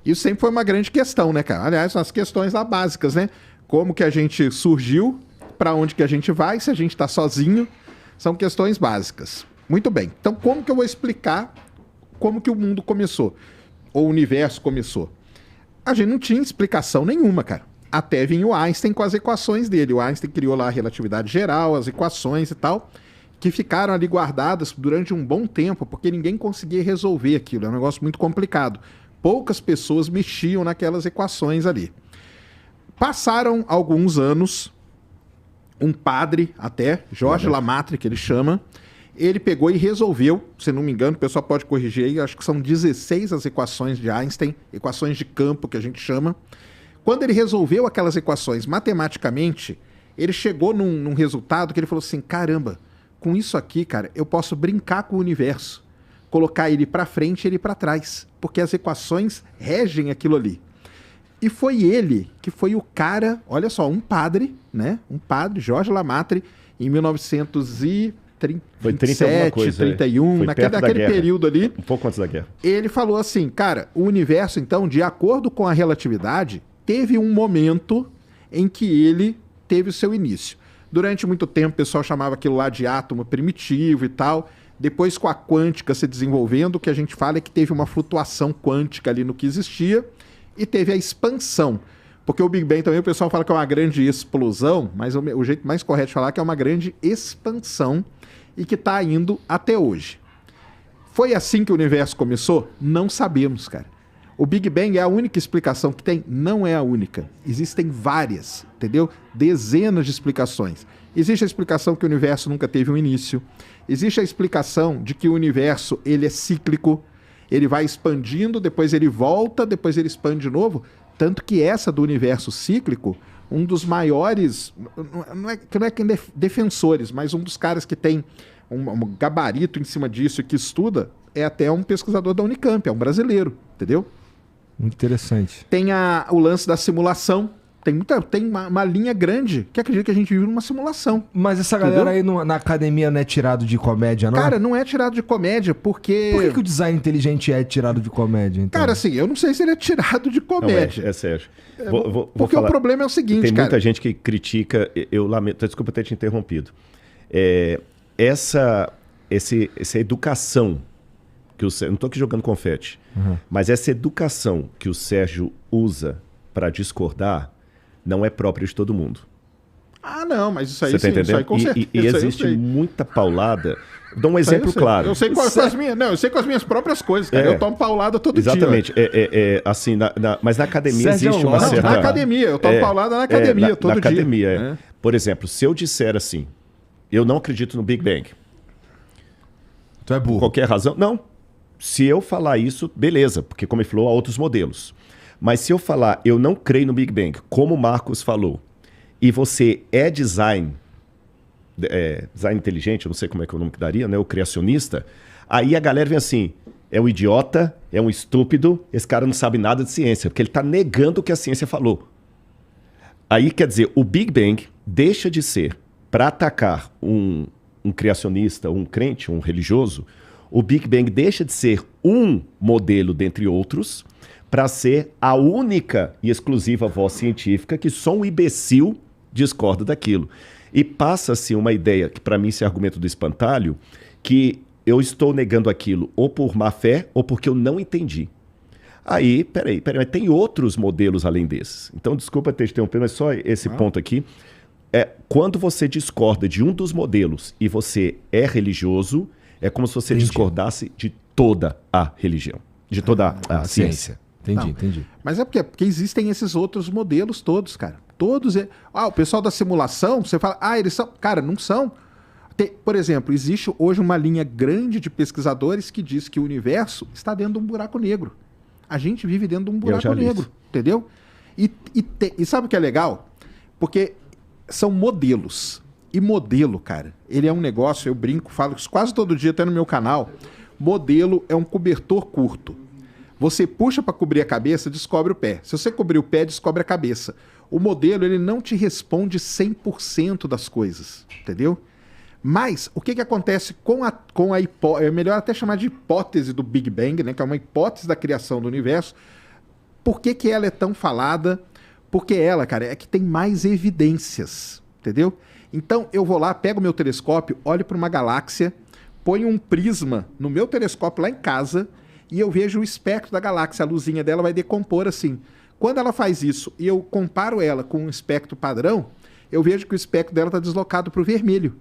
Isso sempre foi uma grande questão, né, cara? Aliás, são as questões lá básicas, né? Como que a gente surgiu, para onde que a gente vai, se a gente está sozinho, são questões básicas. Muito bem. Então, como que eu vou explicar como que o mundo começou? Ou o universo começou? A gente não tinha explicação nenhuma, cara. Até vinha o Einstein com as equações dele. O Einstein criou lá a relatividade geral, as equações e tal, que ficaram ali guardadas durante um bom tempo, porque ninguém conseguia resolver aquilo. É um negócio muito complicado. Poucas pessoas mexiam naquelas equações ali. Passaram alguns anos, um padre até, Georges Lemaitre, que ele chama, ele pegou e resolveu, se não me engano, o pessoal pode corrigir aí, acho que são 16 as equações de Einstein, equações de campo que a gente chama. Quando ele resolveu aquelas equações matematicamente, ele chegou num resultado que ele falou assim, caramba, com isso aqui, cara, eu posso brincar com o universo, colocar ele para frente e ele para trás, porque as equações regem aquilo ali. E foi ele que foi o cara, olha só, um padre, né? Um padre, Georges Lemaitre, em 1937, 31, naquele período ali. Um pouco antes da guerra. Ele falou assim, cara, o universo, então, de acordo com a relatividade, teve um momento em que ele teve o seu início. Durante muito tempo, o pessoal chamava aquilo lá de átomo primitivo e tal. Depois, com a quântica se desenvolvendo, o que a gente fala é que teve uma flutuação quântica ali no que existia e teve a expansão. Porque o Big Bang também o pessoal fala que é uma grande explosão, mas o jeito mais correto de falar é que é uma grande expansão e que está indo até hoje. Foi assim que o universo começou? Não sabemos, cara. O Big Bang é a única explicação que tem? Não é a única. Existem várias, entendeu? Dezenas de explicações. Existe a explicação que o universo nunca teve um início. Existe a explicação de que o universo ele é cíclico. Ele vai expandindo, depois ele volta, depois ele expande de novo. Tanto que essa do universo cíclico, um dos maiores, não é defensores, mas um dos caras que tem um gabarito em cima disso e que estuda, é até um pesquisador da Unicamp, é um brasileiro, entendeu? Muito interessante. Tem o lance da simulação. Tem uma linha grande que acredita que a gente vive numa simulação. Mas essa galera aí na academia não é tirado de comédia, não? Cara, não é tirado de comédia, porque... Por que o design inteligente é tirado de comédia, então? Cara, assim, eu não sei se ele é tirado de comédia. Não é sério. Porque o problema é o seguinte, tem cara... muita gente que critica, eu lamento, desculpa ter te interrompido. Essa educação, que eu não estou aqui jogando confete, mas essa educação que o Sérgio usa para discordar, não é próprio de todo mundo. Ah, não, mas isso aí você tá entendendo? Isso aí com certeza. E existe muita paulada. Dou um exemplo claro. Eu sei com as minhas próprias coisas, cara. Eu tomo paulada todo dia. Exatamente. Assim, mas na academia Sérgio existe uma certa... Na academia, eu tomo paulada na academia todo dia. Na academia, Por exemplo, se eu disser assim, eu não acredito no Big Bang. Tu é burro. Por qualquer razão? Não. Se eu falar isso, beleza, porque como ele falou, há outros modelos. Mas se eu falar, eu não creio no Big Bang, como o Marcos falou, e você é design inteligente, eu não sei como é que é o nome que daria, né? O criacionista, aí a galera vem assim, é um idiota, é um estúpido, esse cara não sabe nada de ciência, porque ele está negando o que a ciência falou. Aí, quer dizer, o Big Bang deixa de ser, para atacar um criacionista, um crente, um religioso, o Big Bang deixa de ser um modelo dentre outros, para ser a única e exclusiva voz científica que só um imbecil discorda daquilo. E passa-se uma ideia, que para mim esse argumento do espantalho, que eu estou negando aquilo ou por má fé ou porque eu não entendi. Aí, peraí, mas tem outros modelos além desses. Então, desculpa ter te interrompido, mas só esse ponto aqui. Quando você discorda de um dos modelos e você é religioso, é como se você discordasse de toda a religião, de toda a ciência. Entendi. Mas é porque existem esses outros modelos todos, cara. Todos. O pessoal da simulação, você fala, eles são. Cara, não são. Por exemplo, existe hoje uma linha grande de pesquisadores que diz que o universo está dentro de um buraco negro. A gente vive dentro de um buraco negro, entendeu? E sabe o que é legal? Porque são modelos. E modelo, cara, ele é um negócio, eu brinco, falo isso quase todo dia, até no meu canal. Modelo é um cobertor curto. Você puxa para cobrir a cabeça, descobre o pé. Se você cobrir o pé, descobre a cabeça. O modelo, ele não te responde 100% das coisas, entendeu? Mas, o que acontece com a hipótese, é melhor até chamar de hipótese do Big Bang, né, que é uma hipótese da criação do universo. Por que que ela é tão falada? Porque ela, cara, é que tem mais evidências, entendeu? Então eu vou lá, pego meu telescópio, olho para uma galáxia, ponho um prisma no meu telescópio lá em casa e eu vejo o espectro da galáxia, a luzinha dela vai decompor assim. Quando ela faz isso e eu comparo ela com um espectro padrão, eu vejo que o espectro dela está deslocado para o vermelho.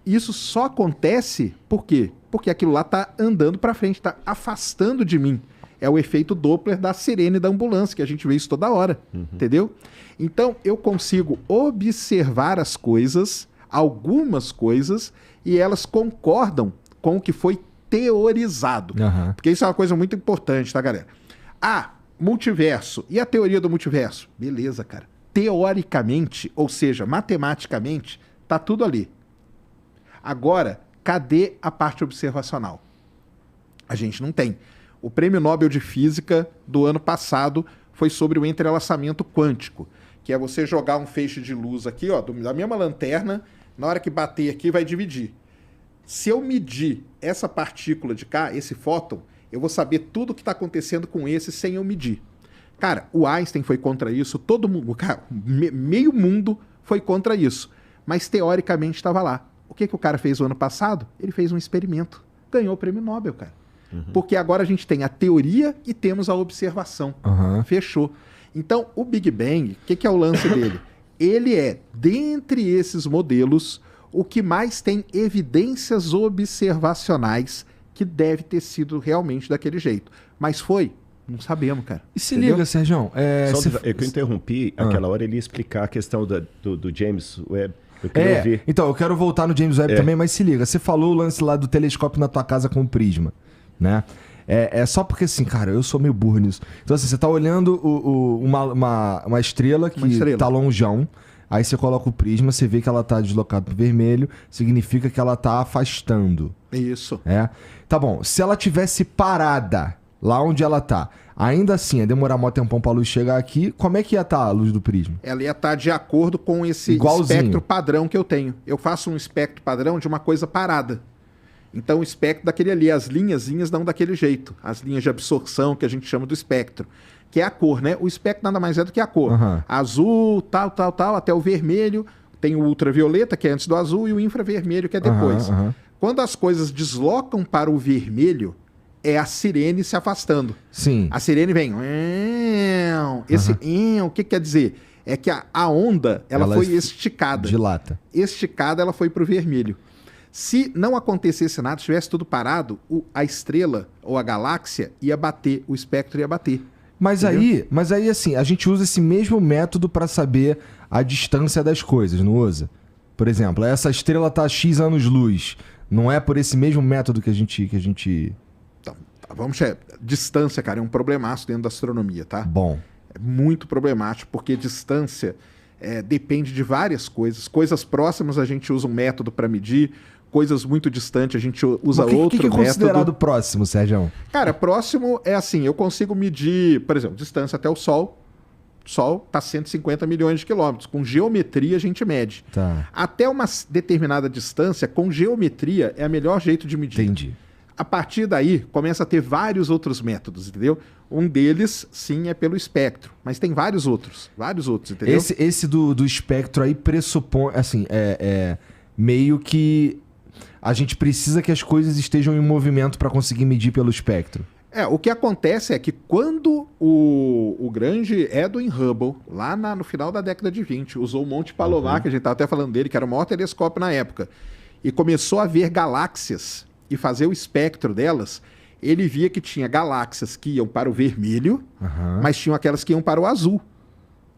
Isso só acontece por quê? Porque aquilo lá está andando para frente, está afastando de mim. É o efeito Doppler da sirene da ambulância, que a gente vê isso toda hora, entendeu? Então, eu consigo observar as coisas, algumas coisas, e elas concordam com o que foi teorizado. Aham. Porque isso é uma coisa muito importante, tá, galera? Ah, multiverso. E a teoria do multiverso? Beleza, cara. Teoricamente, ou seja, matematicamente, tá tudo ali. Agora, cadê a parte observacional? A gente não tem. O Prêmio Nobel de Física do ano passado foi sobre o entrelaçamento quântico, que é você jogar um feixe de luz aqui, ó, da mesma lanterna, na hora que bater aqui vai dividir. Se eu medir essa partícula de cá, esse fóton, eu vou saber tudo o que está acontecendo com esse sem eu medir. Cara, o Einstein foi contra isso, todo mundo, cara, meio mundo foi contra isso, mas teoricamente estava lá. O que o cara fez o ano passado? Ele fez um experimento, ganhou o Prêmio Nobel, cara. Porque agora a gente tem a teoria e temos a observação. Fechou. Então, o Big Bang, o que é o lance dele? Ele é, dentre esses modelos, o que mais tem evidências observacionais que deve ter sido realmente daquele jeito. Mas foi? Não sabemos, cara. E se Entendeu? liga, Sérgio. É que eu interrompi aquela hora, ele ia explicar a questão do James Webb. Eu queria ouvir. Então, eu quero voltar no James Webb também, mas se liga. Você falou o lance lá do telescópio na tua casa com o prisma, né? É só porque, assim, cara, eu sou meio burro nisso. Então, assim, você tá olhando uma estrela que tá longeão, aí você coloca o prisma, você vê que ela tá deslocada pro vermelho, significa que ela tá afastando. Isso. Tá bom, se ela tivesse parada lá onde ela tá, ainda assim, ia demorar mó tempão pra luz chegar aqui, como é que ia estar a luz do prisma? Ela ia estar de acordo com esse espectro padrão que eu tenho. Eu faço um espectro padrão de uma coisa parada. Então o espectro daquele ali, as linhazinhas dão daquele jeito. As linhas de absorção que a gente chama do espectro. Que é a cor, né? O espectro nada mais é do que a cor. Azul, tal, até o vermelho. Tem o ultravioleta, que é antes do azul, e o infravermelho, que é depois. Quando as coisas deslocam para o vermelho, é a sirene se afastando. Sim. A sirene vem... o que quer dizer? É que a onda, ela foi esticada. Dilata. Esticada, ela foi para o vermelho. Se não acontecesse nada, se tivesse tudo parado, a estrela ou a galáxia ia bater, o espectro ia bater. Mas aí, assim, a gente usa esse mesmo método para saber a distância das coisas, não usa? Por exemplo, essa estrela tá a X anos-luz. Não é por esse mesmo método que a gente... Então, vamos chegar. Distância, cara, é um problemaço dentro da astronomia, tá? Bom. É muito problemático, porque distância depende de várias coisas. Coisas próximas a gente usa um método para medir, coisas muito distantes a gente usa outro método. O que é considerado próximo, Sérgio? Cara, próximo é assim, eu consigo medir, por exemplo, distância até o Sol. O Sol está a 150 milhões de quilômetros. Com geometria a gente mede. Tá. Até uma determinada distância, com geometria, é o melhor jeito de medir. Entendi. A partir daí, começa a ter vários outros métodos, entendeu? Um deles, sim, é pelo espectro. Mas tem vários outros, entendeu? Esse do espectro aí pressupõe, assim, meio que a gente precisa que as coisas estejam em movimento para conseguir medir pelo espectro. O que acontece é que quando o grande Edwin Hubble, lá no final da década de 20, usou o Monte Palomar, que a gente estava até falando dele, que era o maior telescópio na época, e começou a ver galáxias e fazer o espectro delas, ele via que tinha galáxias que iam para o vermelho, mas tinham aquelas que iam para o azul.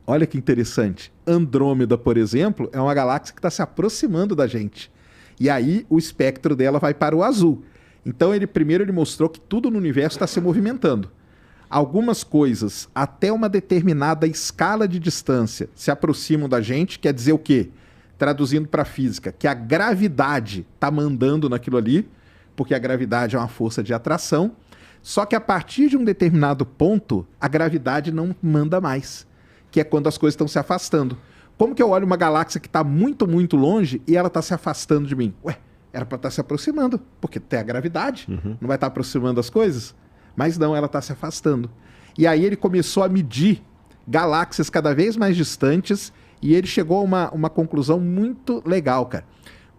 Olha que interessante. Andrômeda, por exemplo, é uma galáxia que está se aproximando da gente. E aí o espectro dela vai para o azul. Então primeiro ele mostrou que tudo no universo está se movimentando. Algumas coisas, até uma determinada escala de distância, se aproximam da gente, quer dizer o quê? Traduzindo para a física, que a gravidade está mandando naquilo ali, porque a gravidade é uma força de atração, só que a partir de um determinado ponto, a gravidade não manda mais, que é quando as coisas estão se afastando. Como que eu olho uma galáxia que está muito, muito longe e ela está se afastando de mim? Era para estar se aproximando, porque tem a gravidade, não vai estar aproximando as coisas? Mas não, ela está se afastando. E aí ele começou a medir galáxias cada vez mais distantes e ele chegou a uma conclusão muito legal, cara.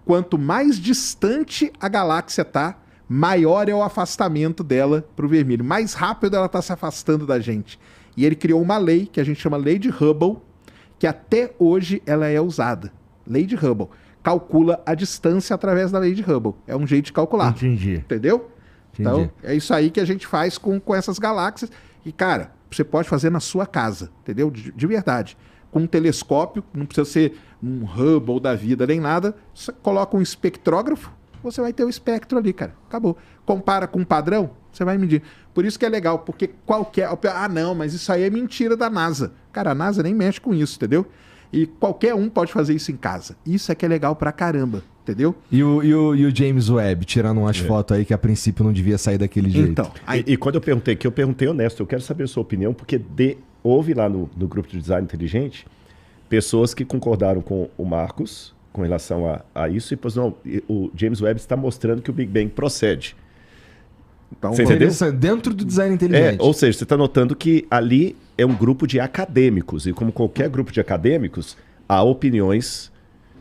Quanto mais distante a galáxia tá, maior é o afastamento dela pro vermelho. Mais rápido ela tá se afastando da gente. E ele criou uma lei, que a gente chama Lei de Hubble, que até hoje ela é usada. Lei de Hubble. Calcula a distância através da Lei de Hubble. É um jeito de calcular. Entendi. Entendeu? Entendi. Então, é isso aí que a gente faz com essas galáxias. E, cara, você pode fazer na sua casa, entendeu? De verdade. Com um telescópio, não precisa ser um Hubble da vida nem nada. Você coloca um espectrógrafo, você vai ter o espectro ali, cara. Acabou. Compara com um padrão, você vai medir. Por isso que é legal, porque qualquer... Ah, não, mas isso aí é mentira da NASA. Cara, a NASA nem mexe com isso, entendeu? E qualquer um pode fazer isso em casa. Isso é que é legal pra caramba, entendeu? E o James Webb, tirando umas fotos aí que a princípio não devia sair daquele jeito. Então, E quando eu perguntei, que eu perguntei honesto, eu quero saber a sua opinião, porque houve lá no grupo de design inteligente pessoas que concordaram com o Marcos com relação a isso, e pois não, o James Webb está mostrando que o Big Bang procede. então Você entendeu? Dentro do design inteligente. Ou seja, você está notando que ali é um grupo de acadêmicos, e como qualquer grupo de acadêmicos, há opiniões.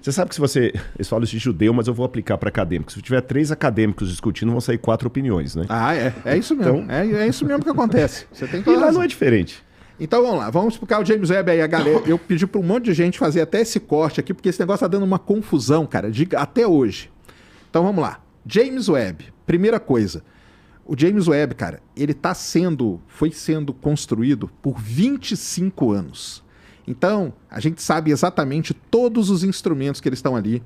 Você sabe que se você... Eles falam de judeu, mas eu vou aplicar para acadêmicos. Se tiver 3 acadêmicos discutindo, vão sair 4 opiniões, né? Ah, é isso mesmo. Então- É isso mesmo que acontece. Você tem E toda lá razão. não é diferente. Então vamos lá, vamos explicar o James Webb aí, a galera. Eu pedi para um monte de gente fazer até esse corte aqui, porque esse negócio tá dando uma confusão, cara, até hoje. Então vamos lá. James Webb, primeira coisa. O James Webb, cara, ele foi sendo construído por 25 anos. Então, a gente sabe exatamente todos os instrumentos que eles estão ali.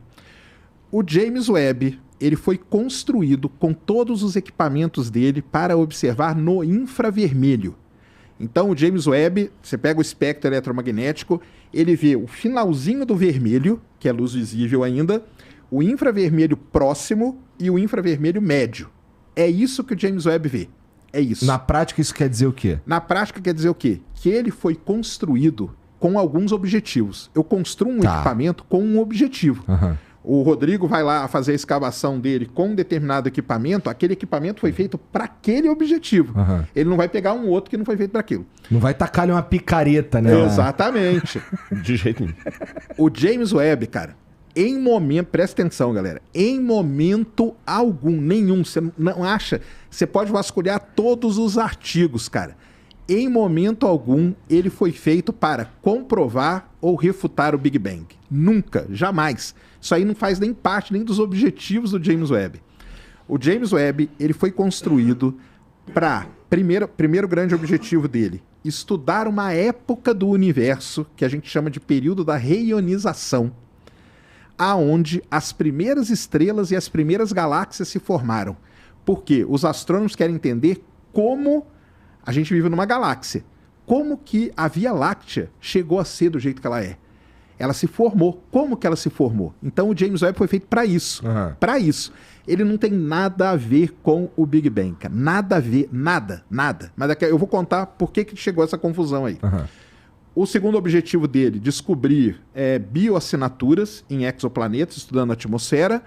O James Webb, ele foi construído com todos os equipamentos dele para observar no infravermelho. Então, o James Webb, você pega o espectro eletromagnético, ele vê o finalzinho do vermelho, que é luz visível ainda, o infravermelho próximo e o infravermelho médio. É isso que o James Webb vê. É isso. Na prática, isso quer dizer o quê? Na prática, quer dizer o quê? Que ele foi construído com alguns objetivos. Eu construo um equipamento com um objetivo. Aham. O Rodrigo vai lá fazer a escavação dele com um determinado equipamento, aquele equipamento foi feito para aquele objetivo. Aham. Ele não vai pegar um outro que não foi feito para aquilo. Não vai tacar-lhe uma picareta, né? Exatamente. De jeito nenhum. O James Webb, cara, em momento, presta atenção, galera, em momento algum, nenhum, você não acha, você pode vasculhar todos os artigos, cara. Em momento algum, ele foi feito para comprovar ou refutar o Big Bang. Nunca, jamais. Isso aí não faz nem parte nem dos objetivos do James Webb. O James Webb, ele foi construído para, primeiro grande objetivo dele, estudar uma época do universo que a gente chama de período da reionização, aonde as primeiras estrelas e as primeiras galáxias se formaram. Porque os astrônomos querem entender como a gente vive numa galáxia. Como que a Via Láctea chegou a ser do jeito que ela é? Ela se formou. Como que ela se formou? Então o James Webb foi feito para isso. Aham. Para isso. Ele não tem nada a ver com o Big Bang, cara. Nada a ver. Nada. Mas eu vou contar por que chegou essa confusão aí. Aham. O segundo objetivo dele, descobrir bioassinaturas em exoplanetas, estudando a atmosfera,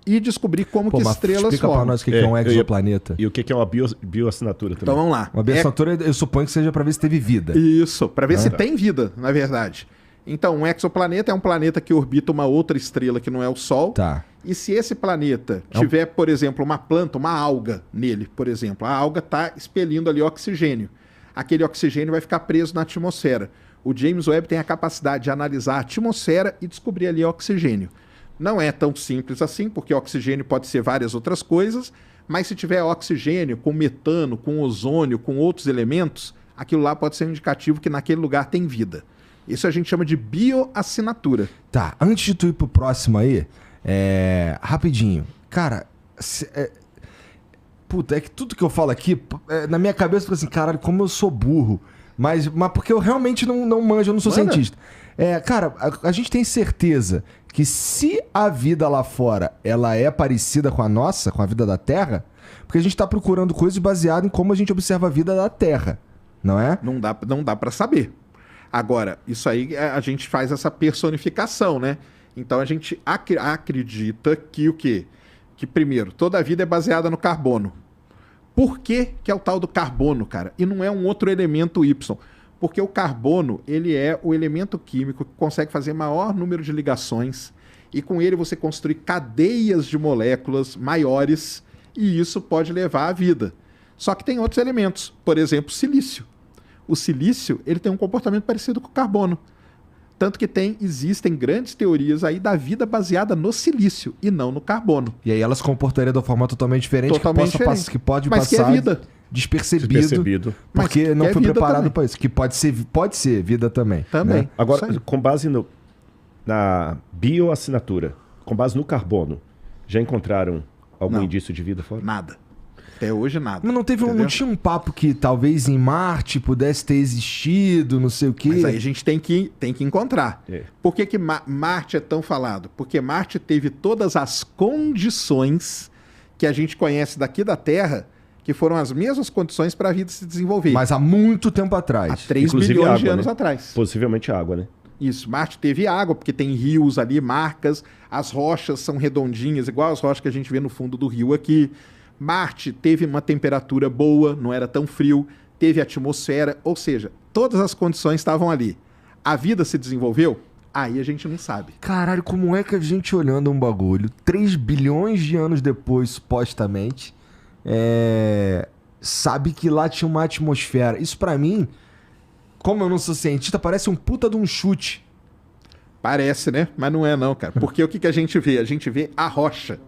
e descobrir como que mas estrelas explica pra formam. nós o que é um eu ia- exoplaneta. E o que é uma bioassinatura também? Então vamos lá. Uma assinatura, eu suponho que seja pra ver se teve vida. Isso, para ver se tem vida, na verdade. Então, um exoplaneta é um planeta que orbita uma outra estrela que não é o Sol. Tá. E se esse planeta tiver, por exemplo, uma planta, uma alga nele, por exemplo, a alga está expelindo ali oxigênio. Aquele oxigênio vai ficar preso na atmosfera. O James Webb tem a capacidade de analisar a atmosfera e descobrir ali oxigênio. Não é tão simples assim, porque oxigênio pode ser várias outras coisas, mas se tiver oxigênio com metano, com ozônio, com outros elementos, aquilo lá pode ser um indicativo que naquele lugar tem vida. Isso a gente chama de bioassinatura. Tá, antes de tu ir pro próximo aí, rapidinho. Cara, puta, é que tudo que eu falo aqui, na minha cabeça, fica assim, caralho, como eu sou burro. Mas porque eu realmente não manjo, eu não sou cientista. Cara, a gente tem certeza que se a vida lá fora, ela é parecida com a nossa, com a vida da Terra, porque a gente tá procurando coisas baseadas em como a gente observa a vida da Terra, não é? Não dá para saber. Agora, isso aí a gente faz essa personificação, né? Então a gente acredita que o quê? Que primeiro, toda a vida é baseada no carbono. Por que é o tal do carbono, cara? E não é um outro elemento Y. Porque o carbono, ele é o elemento químico que consegue fazer maior número de ligações e com ele você construir cadeias de moléculas maiores e isso pode levar à vida. Só que tem outros elementos, por exemplo, silício. O silício, ele tem um comportamento parecido com o carbono. Tanto que existem grandes teorias aí da vida baseada no silício e não no carbono. E aí ela se comportaria de uma forma totalmente diferente, que pode mas passar que é vida. Despercebido. Porque não foi preparado para isso. Que pode ser vida também. Também. Né? Agora, com base na bioassinatura, com base no carbono, já encontraram algum indício de vida fora? Nada. Até hoje nada. Mas não tinha um papo que talvez em Marte pudesse ter existido, não sei o quê? Mas aí a gente tem que encontrar. É. Por que Marte é tão falado? Porque Marte teve todas as condições que a gente conhece daqui da Terra, que foram as mesmas condições para a vida se desenvolver. Mas há muito tempo atrás. Há 3 Inclusive bilhões água, de anos né? atrás. Possivelmente água, né? Isso, Marte teve água, porque tem rios ali, marcas, as rochas são redondinhas, igual as rochas que a gente vê no fundo do rio aqui. Marte teve uma temperatura boa, não era tão frio, teve atmosfera, ou seja, todas as condições estavam ali. A vida se desenvolveu? Aí a gente não sabe. Caralho, como é que a gente olhando um bagulho 3 bilhões de anos depois, supostamente, sabe que lá tinha uma atmosfera? Isso pra mim, como eu não sou cientista, parece um puta de um chute. Parece, né? Mas não é não, cara. Porque o que a gente vê? A gente vê a rocha.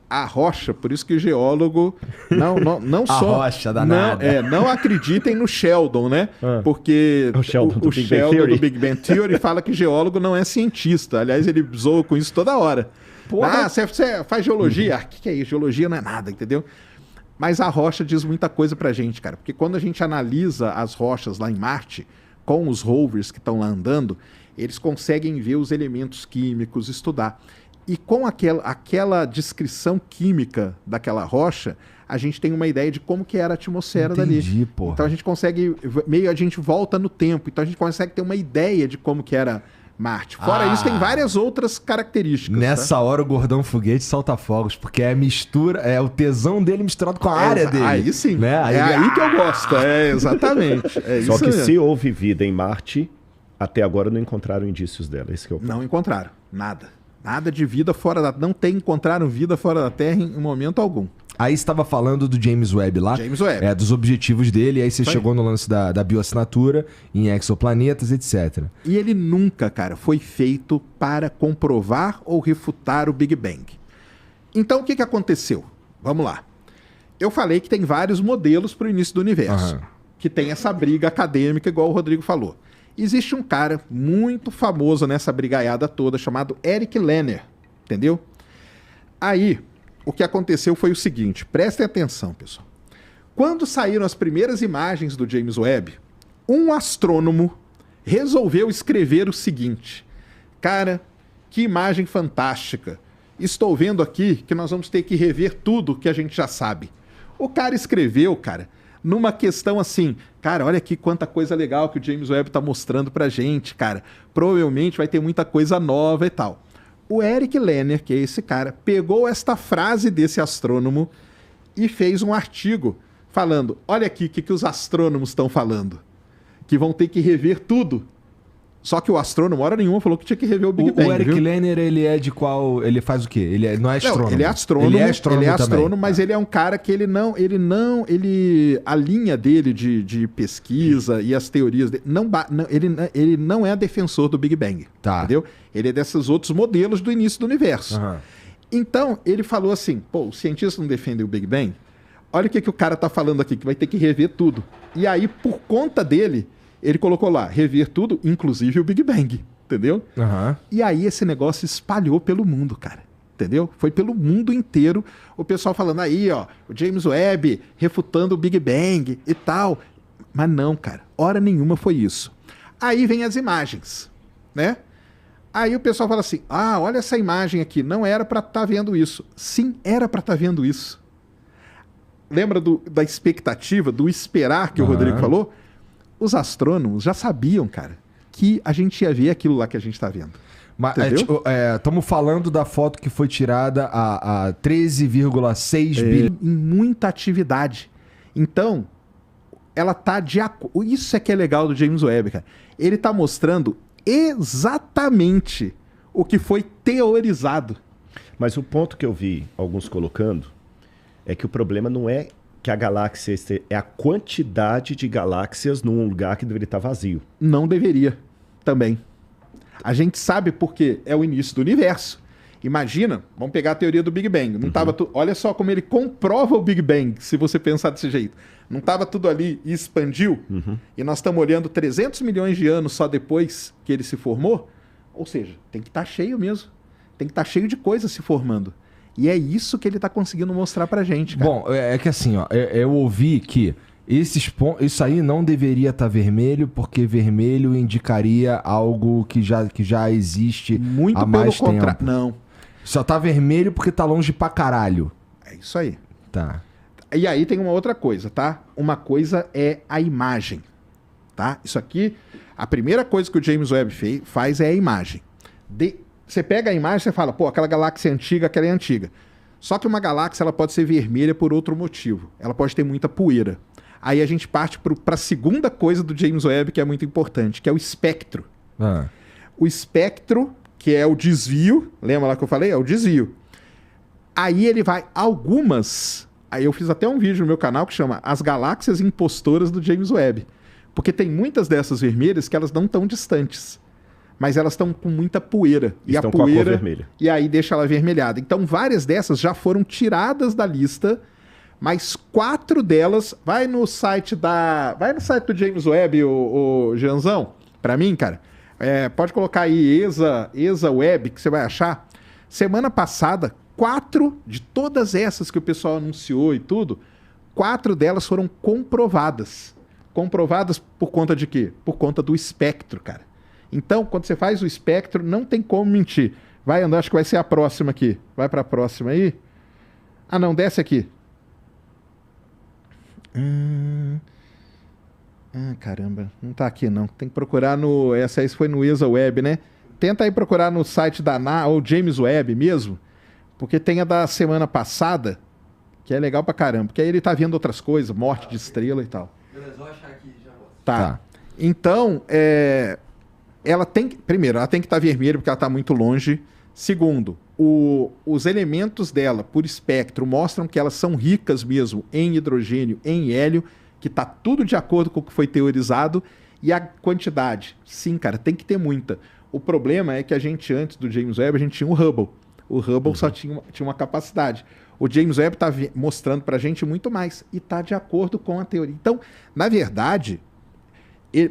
A rocha, por isso que o geólogo não A só... rocha danada. Não acreditem no Sheldon, né? Porque O Sheldon do Big Bang Sheldon Theory. do Big Bang Theory fala que geólogo não é cientista. Aliás, ele zoa com isso toda hora. Porra. Você faz geologia? O que é isso? Geologia não é nada, entendeu? Mas a rocha diz muita coisa pra gente, cara. Porque quando a gente analisa as rochas lá em Marte, com os rovers que estão lá andando, eles conseguem ver os elementos químicos, estudar. E com aquela descrição química daquela rocha, a gente tem uma ideia de como que era a atmosfera dali. Porra. Então a gente consegue, a gente volta no tempo, então a gente consegue ter uma ideia de como que era Marte. Fora isso, tem várias outras características. Nessa hora o Gordão Foguete solta fogos, porque é a mistura, é o tesão dele misturado com a área dele. Aí sim, né? aí que eu gosto, exatamente. Só isso que mesmo. se houve vida em Marte, até agora não encontraram indícios dela. Esse que é o ponto. Não encontraram, nada. Nada de vida fora da... Não encontraram vida fora da Terra em momento algum. Aí você estava falando do James Webb lá. James Webb. Dos objetivos dele, aí você Isso aí. chegou no lance da bioassinatura, em exoplanetas, etc. E ele nunca, cara, foi feito para comprovar ou refutar o Big Bang. Então, o que aconteceu? Vamos lá. Eu falei que tem vários modelos para o início do universo. Aham. Que tem essa briga acadêmica, igual o Rodrigo falou. Existe um cara muito famoso nessa brigaiada toda, chamado Eric Lerner, entendeu? Aí, o que aconteceu foi o seguinte, prestem atenção, pessoal. Quando saíram as primeiras imagens do James Webb, um astrônomo resolveu escrever o seguinte: cara, que imagem fantástica. Estou vendo aqui que nós vamos ter que rever tudo que a gente já sabe. O cara escreveu, cara, numa questão assim, cara, olha aqui quanta coisa legal que o James Webb tá mostrando pra gente, cara. Provavelmente vai ter muita coisa nova e tal. O Eric Lerner, que é esse cara, pegou esta frase desse astrônomo e fez um artigo falando, olha aqui o que os astrônomos estão falando, que vão ter que rever tudo. Só que o astrônomo, hora nenhuma, falou que tinha que rever o Big Bang. O Eric viu? Lerner, ele é de qual... Ele faz o quê? Ele não é astrônomo? Não, ele é astrônomo. Ele é astrônomo, também. Mas ele é um cara que a linha dele de pesquisa e as teorias dele, ele não é defensor do Big Bang, Tá. entendeu? Ele é desses outros modelos do início do universo. Aham. Então, ele falou assim, pô, os cientistas não defendem o Big Bang? Olha o que o cara tá falando aqui, que vai ter que rever tudo. E aí, por conta dele, ele colocou lá, rever tudo, inclusive o Big Bang, entendeu? Aham. E aí esse negócio espalhou pelo mundo, cara. Entendeu? Foi pelo mundo inteiro o pessoal falando aí, ó, o James Webb refutando o Big Bang e tal. Mas não, cara, hora nenhuma foi isso. Aí vem as imagens, né? Aí o pessoal fala assim, ah, olha essa imagem aqui, não era para estar vendo isso. Sim, era para estar vendo isso. Lembra da expectativa, do esperar que o Rodrigo falou? Os astrônomos já sabiam, cara, que a gente ia ver aquilo lá que a gente está vendo. Mas entendeu? estamos falando da foto que foi tirada a 13,6 bilhões. Em muita atividade. Então, ela tá de acordo. Isso é que é legal do James Webb, cara. Ele tá mostrando exatamente o que foi teorizado. Mas o ponto que eu vi alguns colocando é que o problema não é que a galáxia é a quantidade de galáxias num lugar que deveria estar vazio. Não deveria também. A gente sabe porque é o início do universo. Imagina, vamos pegar a teoria do Big Bang. Não tava olha só como ele comprova o Big Bang, se você pensar desse jeito. Não estava tudo ali e expandiu? E nós estamos olhando 300 milhões de anos só depois que ele se formou? Ou seja, tem que estar cheio mesmo. Tem que estar cheio de coisas se formando. E é isso que ele está conseguindo mostrar pra gente, cara. Bom, é que assim, ó, eu ouvi que isso aí não deveria estar vermelho, porque vermelho indicaria algo que já existe Muito há pelo mais contrário. tempo. Não, Só tá vermelho porque tá longe pra caralho. é isso aí. Tá. E aí tem uma outra coisa, tá? Uma coisa é a imagem, tá? Isso aqui, a primeira coisa que o James Webb faz é a imagem. Você pega a imagem e você fala, pô, aquela galáxia é antiga, aquela é antiga. Só que uma galáxia ela pode ser vermelha por outro motivo. Ela pode ter muita poeira. Aí a gente parte para a segunda coisa do James Webb que é muito importante, que é o espectro. O espectro, que é o desvio, lembra lá que eu falei? É o desvio. Aí ele vai algumas... Aí eu fiz até um vídeo no meu canal que chama As Galáxias Impostoras do James Webb. Porque tem muitas dessas vermelhas que elas não estão distantes. Mas elas estão com muita poeira. Estão e a poeira, com a cor vermelha. E aí deixa ela avermelhada. Então várias dessas já foram tiradas da lista, mas 4 delas... Vai no site do James Webb, o Janzão, pra mim, cara. Pode colocar aí ESA Web, que você vai achar. Semana passada, 4 de todas essas que o pessoal anunciou e tudo, 4 delas foram comprovadas. Comprovadas por conta de quê? Por conta do espectro, cara. Então, quando você faz o espectro, não tem como mentir. Vai andar, acho que vai ser a próxima aqui. Vai para a próxima aí. Ah, não, desce aqui. Caramba, não tá aqui não. Tem que procurar no... Essa aí foi no ESA Web, né? Tenta aí procurar no site da NASA, ou James Webb mesmo, porque tem a da semana passada, que é legal pra caramba, porque aí ele tá vendo outras coisas, morte de estrela e tal. Beleza, vou achar aqui já. Tá. Então, ela tem que... Primeiro, ela tem que estar vermelha porque ela está muito longe. Segundo, os elementos dela, por espectro, mostram que elas são ricas mesmo em hidrogênio, em hélio, que está tudo de acordo com o que foi teorizado. E a quantidade, sim, cara, tem que ter muita. O problema é que a gente, antes do James Webb, a gente tinha o Hubble. O Hubble só tinha uma capacidade. O James Webb está mostrando para a gente muito mais. E está de acordo com a teoria. Então, na verdade...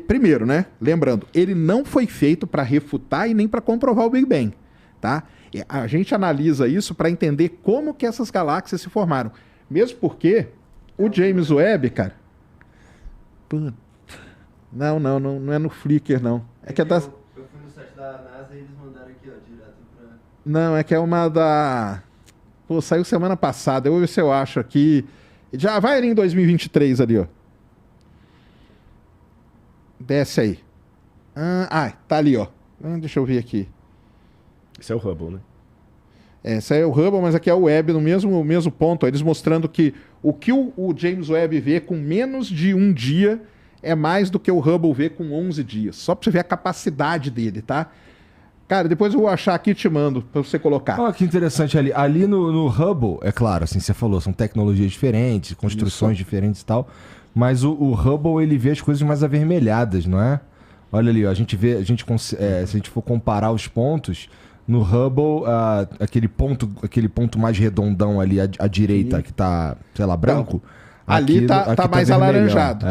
primeiro, né? Lembrando, ele não foi feito para refutar e nem para comprovar o Big Bang, tá? A gente analisa isso para entender como que essas galáxias se formaram. Mesmo porque o James Webb, cara... Puta, não é no Flickr, não. É que é da... Eu fui no site da NASA e eles mandaram aqui, ó, direto pra... Não, é que é uma da... Pô, saiu semana passada. Eu vou ver se eu acho aqui. Já vai ali em 2023 ali, ó. Desce aí. Tá ali, ó. Deixa eu ver aqui. Isso é o Hubble, né? Esse aí é o Hubble, mas aqui é o Webb no mesmo ponto. Eles mostrando que o James Webb vê com menos de um dia é mais do que o Hubble vê com 11 dias. Só pra você ver a capacidade dele, tá? Cara, depois eu vou achar aqui e te mando pra você colocar. Olha que interessante ali. Ali no Hubble, é claro, assim, você falou, são tecnologias diferentes, construções diferentes e tal. Mas o Hubble, ele vê as coisas mais avermelhadas, não é? Olha ali, ó, se a gente for comparar os pontos, no Hubble, aquele ponto mais redondão ali à direita, que tá, sei lá, branco. Ali aqui tá mais vermelhão. alaranjado.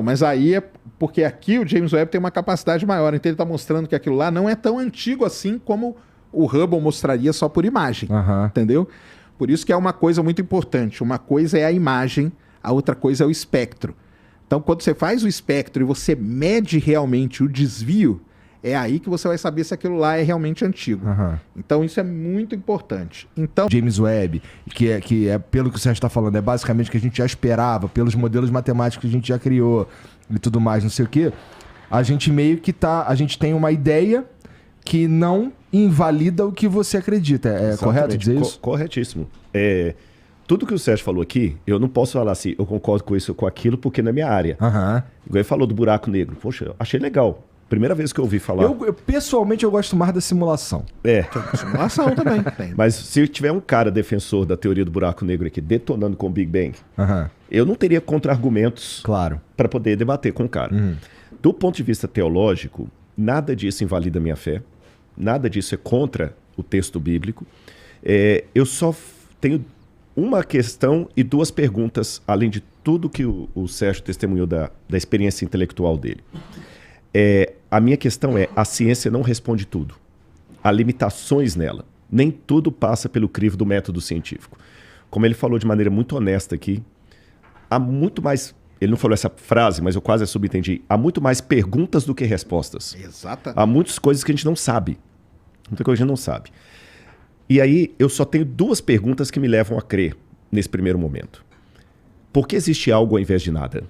Mas aí é porque aqui o James Webb tem uma capacidade maior. Então ele tá mostrando que aquilo lá não é tão antigo assim como o Hubble mostraria só por imagem. Entendeu? Por isso que é uma coisa muito importante. Uma coisa é a imagem, a outra coisa é o espectro. Então, quando você faz o espectro e você mede realmente o desvio, é aí que você vai saber se aquilo lá é realmente antigo. Então, isso é muito importante. Então, James Webb, que é pelo que o Sérgio está falando, é basicamente o que a gente já esperava, pelos modelos matemáticos que a gente já criou e tudo mais, não sei o quê. A gente meio que a gente tem uma ideia que não invalida o que você acredita. É correto dizer isso? Corretíssimo. Tudo que o Sérgio falou aqui, eu não posso falar assim, eu concordo com isso ou com aquilo, porque não é minha área. Igual ele falou do buraco negro. Poxa, eu achei legal. Primeira vez que eu ouvi falar. Pessoalmente, eu gosto mais da simulação. Simulação também. Mas se tiver um cara defensor da teoria do buraco negro aqui, detonando com o Big Bang, eu não teria contra-argumentos para poder debater com o cara. Do ponto de vista teológico, nada disso invalida a minha fé. Nada disso é contra o texto bíblico. Eu só tenho uma questão e duas perguntas, além de tudo que o Sérgio testemunhou da experiência intelectual dele. A minha questão a ciência não responde tudo. Há limitações nela. Nem tudo passa pelo crivo do método científico. Como ele falou de maneira muito honesta aqui, há muito mais... Ele não falou essa frase, mas eu quase a subentendi. Há muito mais perguntas do que respostas. Exatamente. Há muitas coisas que a gente não sabe. Muita coisa que a gente não sabe. E aí, eu só tenho duas perguntas que me levam a crer nesse primeiro momento. Por que existe algo ao invés de nada?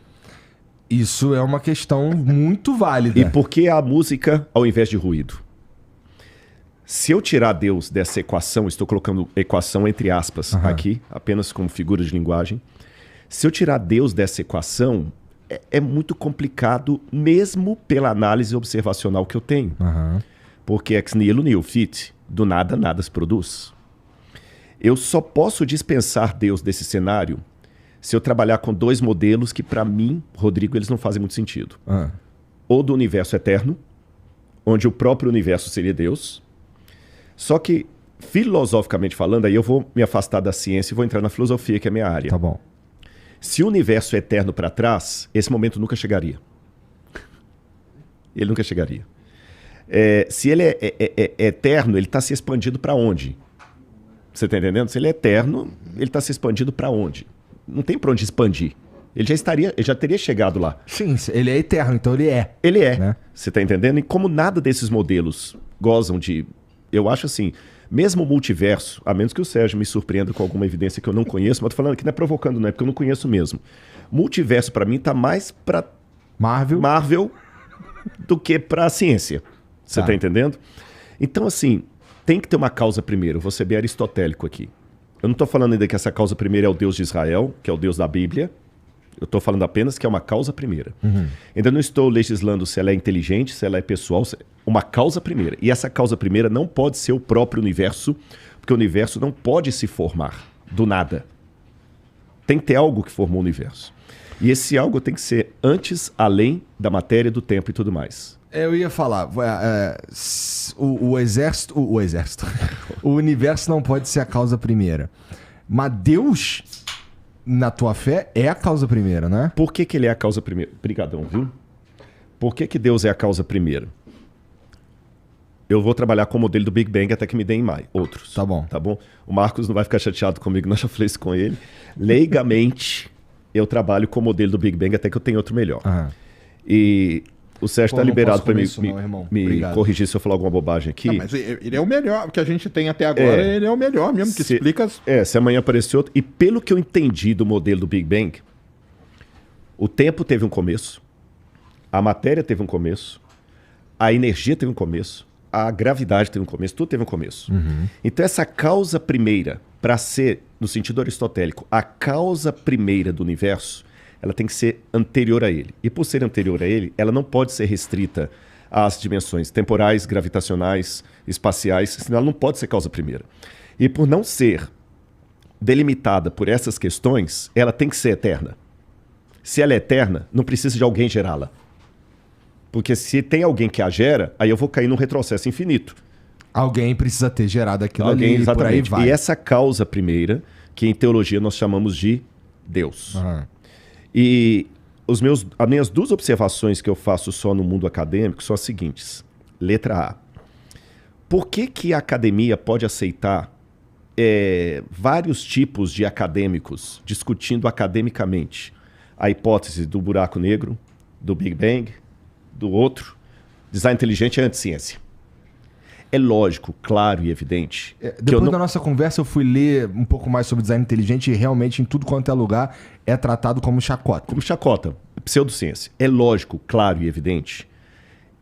Isso é uma questão muito válida. E por que a música ao invés de ruído? Se eu tirar Deus dessa equação, estou colocando equação entre aspas aqui, apenas como figura de linguagem. Se eu tirar Deus dessa equação, é muito complicado, mesmo pela análise observacional que eu tenho. Porque ex nihilo nihil fit, do nada nada se produz. Eu só posso dispensar Deus desse cenário se eu trabalhar com dois modelos que, para mim, Rodrigo, eles não fazem muito sentido. Ou do universo eterno, onde o próprio universo seria Deus. Só que, filosoficamente falando, aí eu vou me afastar da ciência e vou entrar na filosofia, que é a minha área. Tá bom. Se o universo é eterno para trás, esse momento nunca chegaria. Ele nunca chegaria. Se ele é eterno, ele está se expandindo para onde? Você está entendendo? Se ele é eterno, ele está se expandindo para onde? Não tem para onde expandir. Ele já teria chegado lá. Sim, ele é eterno, então ele é. Ele é. Né? Você está entendendo? E como nada desses modelos gozam de... Eu acho assim, mesmo o multiverso, a menos que o Sérgio me surpreenda com alguma evidência que eu não conheço, mas tô falando que não é provocando, não é porque eu não conheço mesmo. Multiverso, para mim, tá mais para Marvel do que para a ciência. Você tá entendendo? Então, assim, tem que ter uma causa primeiro. Vou ser bem aristotélico aqui. Eu não estou falando ainda que essa causa primeira é o Deus de Israel, que é o Deus da Bíblia. Eu estou falando apenas que é uma causa primeira. Ainda não estou legislando se ela é inteligente, se ela é pessoal. Uma causa primeira. E essa causa primeira não pode ser o próprio universo, porque o universo não pode se formar do nada. Tem que ter algo que formou o universo. E esse algo tem que ser antes, além da matéria, do tempo e tudo mais. Eu ia falar, o exército, o universo não pode ser a causa primeira. Mas Deus, na tua fé, é a causa primeira, né? Por que ele é a causa primeira? Obrigadão, viu? Por que Deus é a causa primeira? Eu vou trabalhar com o modelo do Big Bang até que me deem mais outros. Tá bom. Tá bom? O Marcos não vai ficar chateado comigo, nós já falei isso com ele. Leigamente, eu trabalho com o modelo do Big Bang até que eu tenha outro melhor. E... O Sérgio está liberado para me corrigir se eu falar alguma bobagem aqui. Não, mas ele é o melhor. O que a gente tem até agora, ele é o melhor mesmo, que explica... Se amanhã aparecer outro... E pelo que eu entendi do modelo do Big Bang, o tempo teve um começo, a matéria teve um começo, a energia teve um começo, a gravidade teve um começo, tudo teve um começo. Então essa causa primeira, para ser, no sentido aristotélico, a causa primeira do universo... ela tem que ser anterior a ele. E por ser anterior a ele, ela não pode ser restrita às dimensões temporais, gravitacionais, espaciais, senão ela não pode ser causa primeira. E por não ser delimitada por essas questões, ela tem que ser eterna. Se ela é eterna, não precisa de alguém gerá-la. Porque se tem alguém que a gera, aí eu vou cair num retrocesso infinito. Alguém precisa ter gerado aquilo ali, exatamente. Por aí vai. E essa causa primeira, que em teologia nós chamamos de Deus. E as minhas duas observações que eu faço só no mundo acadêmico são as seguintes. Letra A. Por que a academia pode aceitar vários tipos de acadêmicos discutindo academicamente a hipótese do buraco negro, do Big Bang, do outro? Design inteligente é anti-ciência. É lógico, claro e evidente. Depois da nossa conversa, eu fui ler um pouco mais sobre design inteligente e realmente, em tudo quanto é lugar, é tratado como chacota. Como chacota, pseudociência. É lógico, claro e evidente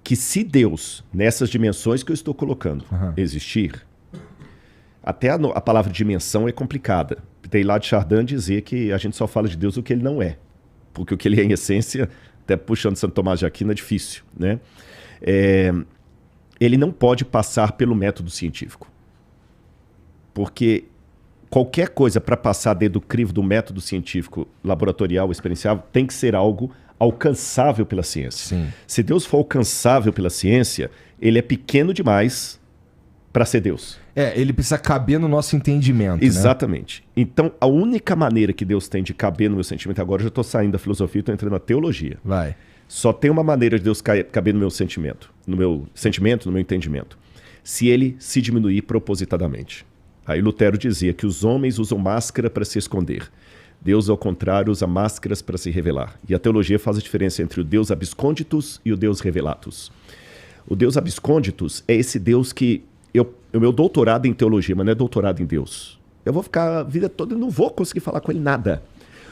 que se Deus, nessas dimensões que eu estou colocando, existir, até a palavra dimensão é complicada. Tem lá de Chardin dizer que a gente só fala de Deus o que ele não é. Porque o que ele é em essência, até puxando Santo Tomás de Aquino, é difícil, né? Ele não pode passar pelo método científico. Porque qualquer coisa para passar dentro do crivo do método científico, laboratorial, experiencial, tem que ser algo alcançável pela ciência. Sim. Se Deus for alcançável pela ciência, ele é pequeno demais para ser Deus. Ele precisa caber no nosso entendimento, Exatamente. Né? Então, a única maneira que Deus tem de caber no meu sentimento, agora eu já estou saindo da filosofia e estou entrando na teologia. Vai. Só tem uma maneira de Deus caber no meu sentimento, no meu entendimento, se ele se diminuir propositadamente. Aí Lutero dizia que os homens usam máscara para se esconder. Deus, ao contrário, usa máscaras para se revelar. E a teologia faz a diferença entre o Deus absconditus e o Deus revelatus. O Deus absconditus é esse Deus que... O meu doutorado em teologia, mas não é doutorado em Deus. Eu vou ficar a vida toda e não vou conseguir falar com ele nada.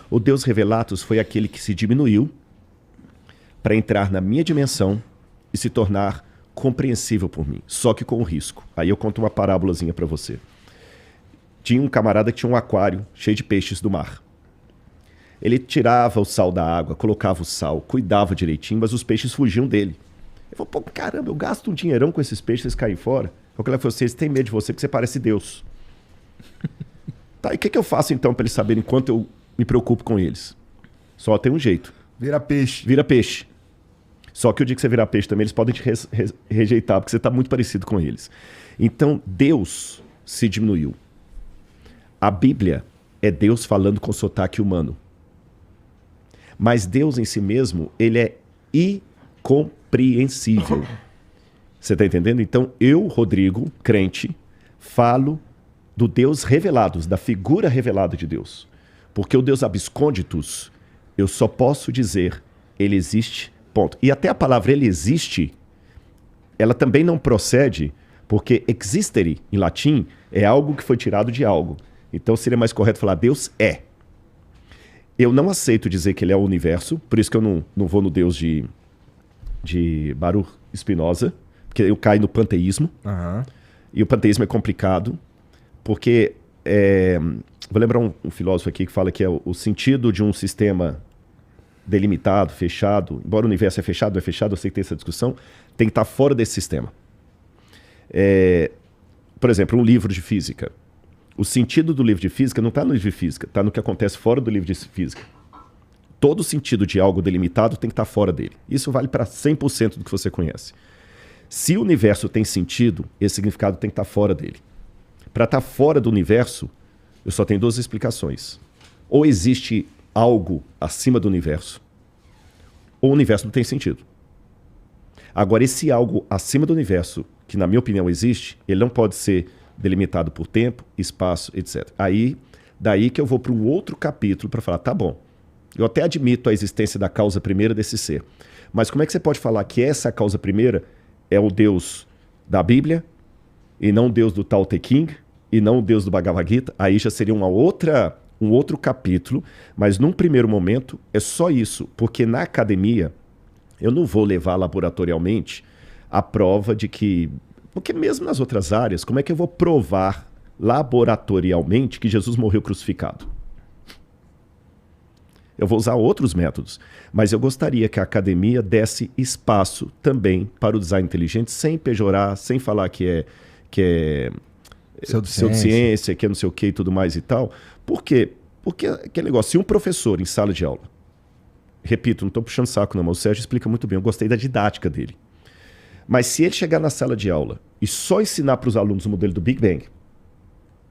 O Deus revelatus foi aquele que se diminuiu para entrar na minha dimensão e se tornar compreensível por mim, só que com um risco. Aí eu conto uma parábolazinha para você. Tinha um camarada que tinha um aquário cheio de peixes do mar. Ele tirava o sal da água, colocava o sal, cuidava direitinho, mas os peixes fugiam dele. Ele falou, pô, caramba, eu gasto um dinheirão com esses peixes, eles caem fora. O que ele falou, vocês têm medo de você porque você parece Deus. Tá, e o que eu faço então para eles saberem quanto eu me preocupo com eles? Só tem um jeito. Vira peixe. Vira peixe. Só que o dia que você virar peixe também, eles podem te rejeitar, porque você está muito parecido com eles. Então, Deus se diminuiu. A Bíblia é Deus falando com sotaque humano. Mas Deus em si mesmo, ele é incompreensível. Você está entendendo? Então, eu, Rodrigo, crente, falo do Deus revelado, da figura revelada de Deus. Porque o Deus absconditus, eu só posso dizer, ele existe, ponto. E até a palavra ele existe, ela também não procede, porque existere, em latim, é algo que foi tirado de algo. Então seria mais correto falar Deus é. Eu não aceito dizer que ele é o universo, por isso que eu não vou no Deus de Baruch Spinoza, porque eu caio no panteísmo. E o panteísmo é complicado, porque... vou lembrar um filósofo aqui que fala que é o sentido de um sistema delimitado, fechado, embora o universo é fechado, eu sei que tem essa discussão, tem que estar fora desse sistema. Por exemplo, um livro de física. O sentido do livro de física não está no livro de física, está no que acontece fora do livro de física. Todo sentido de algo delimitado tem que estar fora dele. Isso vale para 100% do que você conhece. Se o universo tem sentido, esse significado tem que estar fora dele. Para estar fora do universo, eu só tenho duas explicações. Ou existe algo acima do universo, ou o universo não tem sentido. Agora, esse algo acima do universo, que na minha opinião existe, ele não pode ser delimitado por tempo, espaço, etc. Daí que eu vou para um outro capítulo para falar, tá bom, eu até admito a existência da causa primeira desse ser, mas como é que você pode falar que essa causa primeira é o Deus da Bíblia, e não o Deus do Tao Te Ching, e não o Deus do Bhagavad Gita? Aí já seria um outro capítulo, mas num primeiro momento é só isso, porque na academia eu não vou levar laboratorialmente a prova de que... Porque mesmo nas outras áreas, como é que eu vou provar laboratorialmente que Jesus morreu crucificado? Eu vou usar outros métodos, mas eu gostaria que a academia desse espaço também para o design inteligente, sem pejorar, sem falar que é pseudociência, que é não sei o que e tudo mais e tal. Por quê? Porque aquele negócio, se um professor em sala de aula, repito, não estou puxando saco não, mas o Sérgio explica muito bem, eu gostei da didática dele. Mas se ele chegar na sala de aula e só ensinar para os alunos o modelo do Big Bang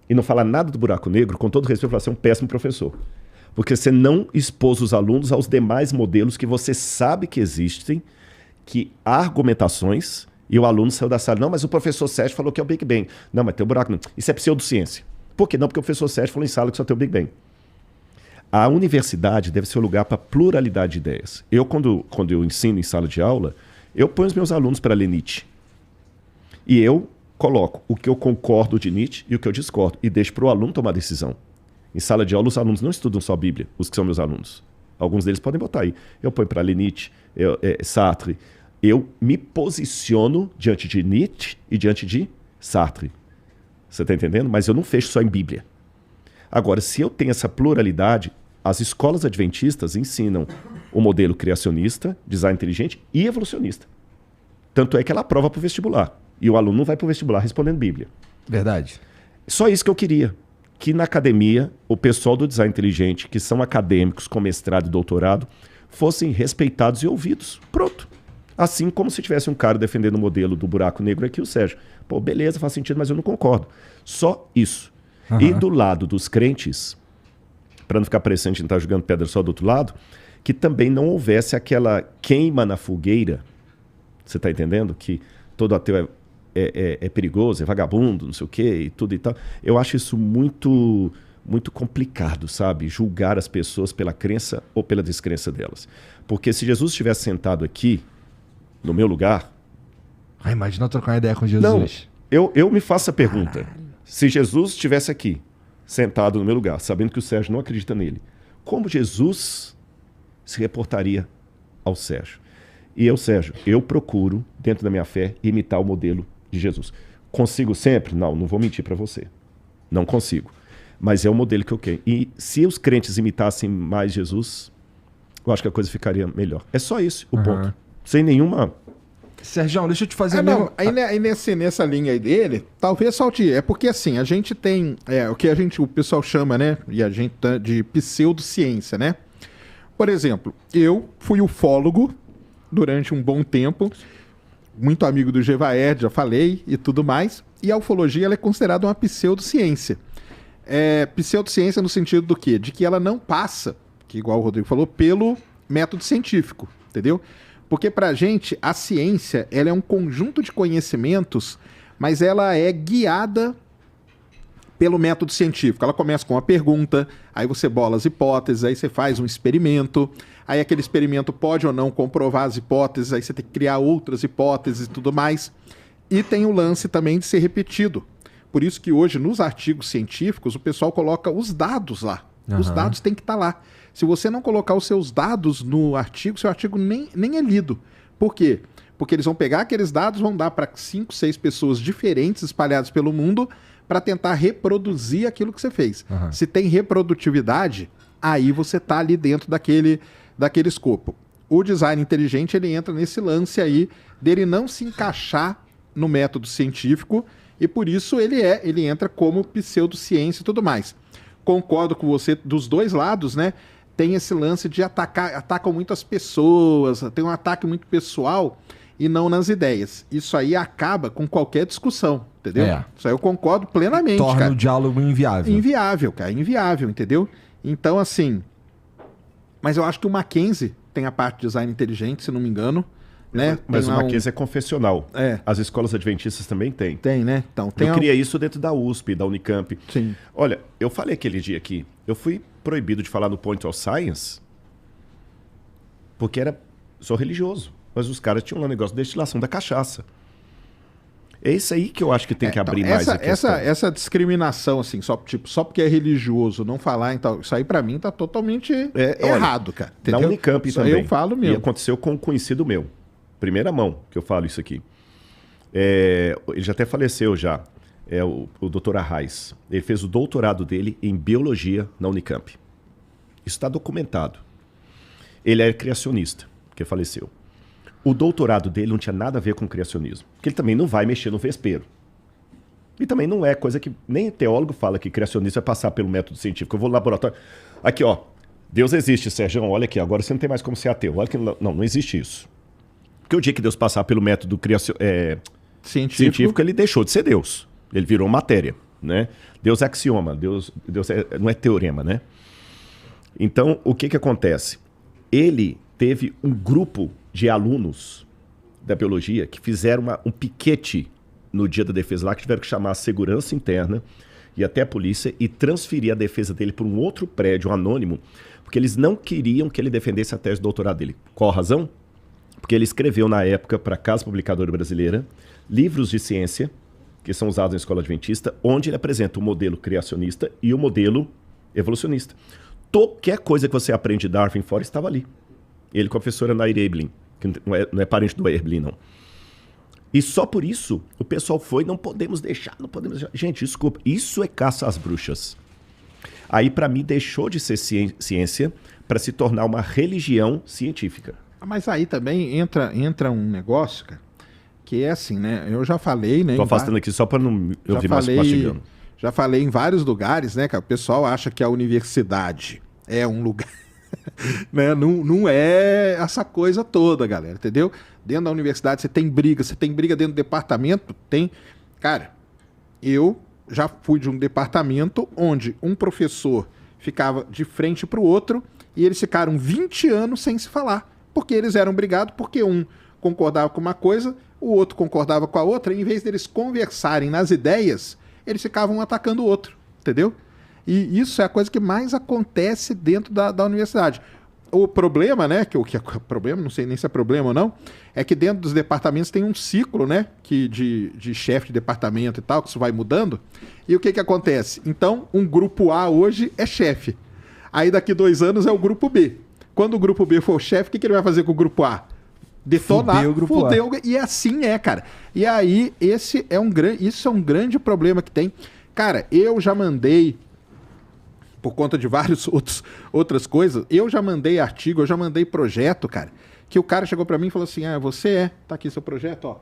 e não falar nada do buraco negro, com todo respeito, você é um péssimo professor. Porque você não expôs os alunos aos demais modelos que você sabe que existem, que há argumentações, e o aluno saiu da sala. Não, mas o professor Sérgio falou que é o Big Bang. Não, mas tem o buraco negro. Isso é pseudociência. Por que não? Porque o professor Sérgio falou em sala que só tem o Big Bang. A universidade deve ser um lugar para pluralidade de ideias. Eu, quando eu ensino em sala de aula, eu ponho os meus alunos para ler Nietzsche. E eu coloco o que eu concordo de Nietzsche e o que eu discordo. E deixo para o aluno tomar decisão. Em sala de aula, os alunos não estudam só a Bíblia, os que são meus alunos. Alguns deles podem botar aí. Eu ponho para ler Nietzsche, Sartre, eu me posiciono diante de Nietzsche e diante de Sartre. Você está entendendo? Mas eu não fecho só em Bíblia. Agora, se eu tenho essa pluralidade, as escolas adventistas ensinam o modelo criacionista, design inteligente e evolucionista. Tanto é que ela aprova para o vestibular. E o aluno não vai para o vestibular respondendo Bíblia. Verdade. Só isso que eu queria. Que na academia, o pessoal do design inteligente, que são acadêmicos com mestrado e doutorado, fossem respeitados e ouvidos. Pronto. Assim como se tivesse um cara defendendo o modelo do buraco negro aqui, o Sérgio. Pô, beleza, faz sentido, mas eu não concordo. Só isso. Uhum. E do lado dos crentes, para não ficar parecendo que a gente está jogando pedra só do outro lado, que também não houvesse aquela queima na fogueira. Você está entendendo? Que todo ateu é perigoso, é vagabundo, não sei o quê, e tudo e tal. Eu acho isso muito, muito complicado, sabe? Julgar as pessoas pela crença ou pela descrença delas. Porque se Jesus estivesse sentado aqui, no meu lugar... Imagina eu trocar uma ideia com Jesus. Não, eu me faço a pergunta. Se Jesus estivesse aqui, sentado no meu lugar, sabendo que o Sérgio não acredita nele, como Jesus se reportaria ao Sérgio? E eu, Sérgio, eu procuro, dentro da minha fé, imitar o modelo de Jesus. Consigo sempre? Não vou mentir para você. Não consigo. Mas é o modelo que eu quero. E se os crentes imitassem mais Jesus, eu acho que a coisa ficaria melhor. É só isso o ponto. Sem nenhuma... Sérgio, deixa eu te fazer aí nessa linha aí dele, talvez falte. É porque assim, a gente tem o que o pessoal chama, né? E a gente de pseudociência, né? Por exemplo, eu fui ufólogo durante um bom tempo, muito amigo do Gevaerd, já falei, e tudo mais. E a ufologia ela é considerada uma pseudociência. Pseudociência no sentido do quê? De que ela não passa, que igual o Rodrigo falou, pelo método científico, entendeu? Porque pra gente, a ciência, ela é um conjunto de conhecimentos, mas ela é guiada pelo método científico. Ela começa com uma pergunta, aí você bola as hipóteses, aí você faz um experimento, aí aquele experimento pode ou não comprovar as hipóteses, aí você tem que criar outras hipóteses e tudo mais. E tem o lance também de ser repetido. Por isso que hoje, nos artigos científicos, o pessoal coloca os dados lá. Os dados têm que estar lá. Se você não colocar os seus dados no artigo, seu artigo nem é lido. Por quê? Porque eles vão pegar aqueles dados, vão dar para 5, 6 pessoas diferentes espalhadas pelo mundo para tentar reproduzir aquilo que você fez. Se tem reprodutividade, aí você está ali dentro daquele escopo. O design inteligente ele entra nesse lance aí dele não se encaixar no método científico e por isso ele entra como pseudociência e tudo mais. Concordo com você dos dois lados, né? Tem esse lance de atacam muitas pessoas, tem um ataque muito pessoal e não nas ideias. Isso aí acaba com qualquer discussão, entendeu? Isso aí eu concordo plenamente, torna cara. o diálogo inviável. Inviável, cara, inviável, entendeu? Então, assim... Mas eu acho que o Mackenzie tem a parte de design inteligente, se não me engano, né? Mas o Mackenzie é confessional. As escolas adventistas também têm. Tem, né? Então, eu queria isso dentro da USP, da Unicamp. Sim. Olha, eu falei aquele dia aqui, eu fui proibido de falar no Point of Science porque sou religioso. Mas os caras tinham lá um negócio de destilação da cachaça. É isso aí que eu acho que tem que abrir mais a questão. Essa discriminação, assim, só porque é religioso, não falar, então, isso aí pra mim tá totalmente errado, cara. Entendeu? Na Unicamp isso também. Eu falo mesmo. E aconteceu com um conhecido meu. Primeira mão que eu falo isso aqui. Ele já até faleceu já. É o Dr. Arraes. Ele fez o doutorado dele em biologia na Unicamp. Isso está documentado. Ele é criacionista, que faleceu. O doutorado dele não tinha nada a ver com criacionismo. Porque ele também não vai mexer no vespeiro. E também não é coisa que... Nem teólogo fala que criacionismo é passar pelo método científico. Eu vou no laboratório... Aqui, ó. Deus existe, Sérgio. Olha aqui, agora você não tem mais como ser ateu. Olha que não existe isso. Porque o dia que Deus passar pelo método científico, ele deixou de ser Deus. Ele virou matéria, né? Deus é axioma. Deus não é teorema, né? Então, o que acontece? Ele teve um grupo de alunos da biologia que fizeram um piquete no dia da defesa lá, que tiveram que chamar a segurança interna e até a polícia e transferir a defesa dele para um outro prédio anônimo, porque eles não queriam que ele defendesse a tese de doutorado dele. Qual a razão? Porque ele escreveu na época para a Casa Publicadora Brasileira livros de ciência que são usados na escola adventista, onde ele apresenta o modelo criacionista e o modelo evolucionista. Qualquer coisa que você aprende de Darwin fora estava ali. Ele com a professora Nair Eblin. que não é parente do Erblin, não. E só por isso o pessoal foi, não podemos deixar. Gente, desculpa, isso é caça às bruxas. Aí, para mim, deixou de ser ciência para se tornar uma religião científica. Mas aí também entra um negócio, cara, que é assim, né? Eu já falei, né? Tô afastando aqui só para não ouvir mais mastigando. Já falei em vários lugares, né, cara? O pessoal acha que a universidade é um lugar... né? Não é essa coisa toda, galera, entendeu? Dentro da universidade você tem briga dentro do departamento, tem... Cara, eu já fui de um departamento onde um professor ficava de frente para o outro e eles ficaram 20 anos sem se falar, porque eles eram brigados, porque um concordava com uma coisa, o outro concordava com a outra, e em vez deles conversarem nas ideias, eles ficavam atacando o outro, entendeu? E isso é a coisa que mais acontece dentro da universidade. O problema, né, que é problema, não sei nem se é problema ou não, é que dentro dos departamentos tem um ciclo, né, de chefe de departamento e tal, que isso vai mudando. E o que acontece? Então, um grupo A hoje é chefe. Aí daqui 2 anos é o grupo B. Quando o grupo B for o chefe, o que ele vai fazer com o grupo A? Detonar, Fudeu o grupo A. E assim é, cara. E aí, isso é um grande problema que tem. Cara, eu já mandei... por conta de várias outras coisas, eu já mandei artigo, eu já mandei projeto, cara, que o cara chegou pra mim e falou assim, tá aqui seu projeto, ó,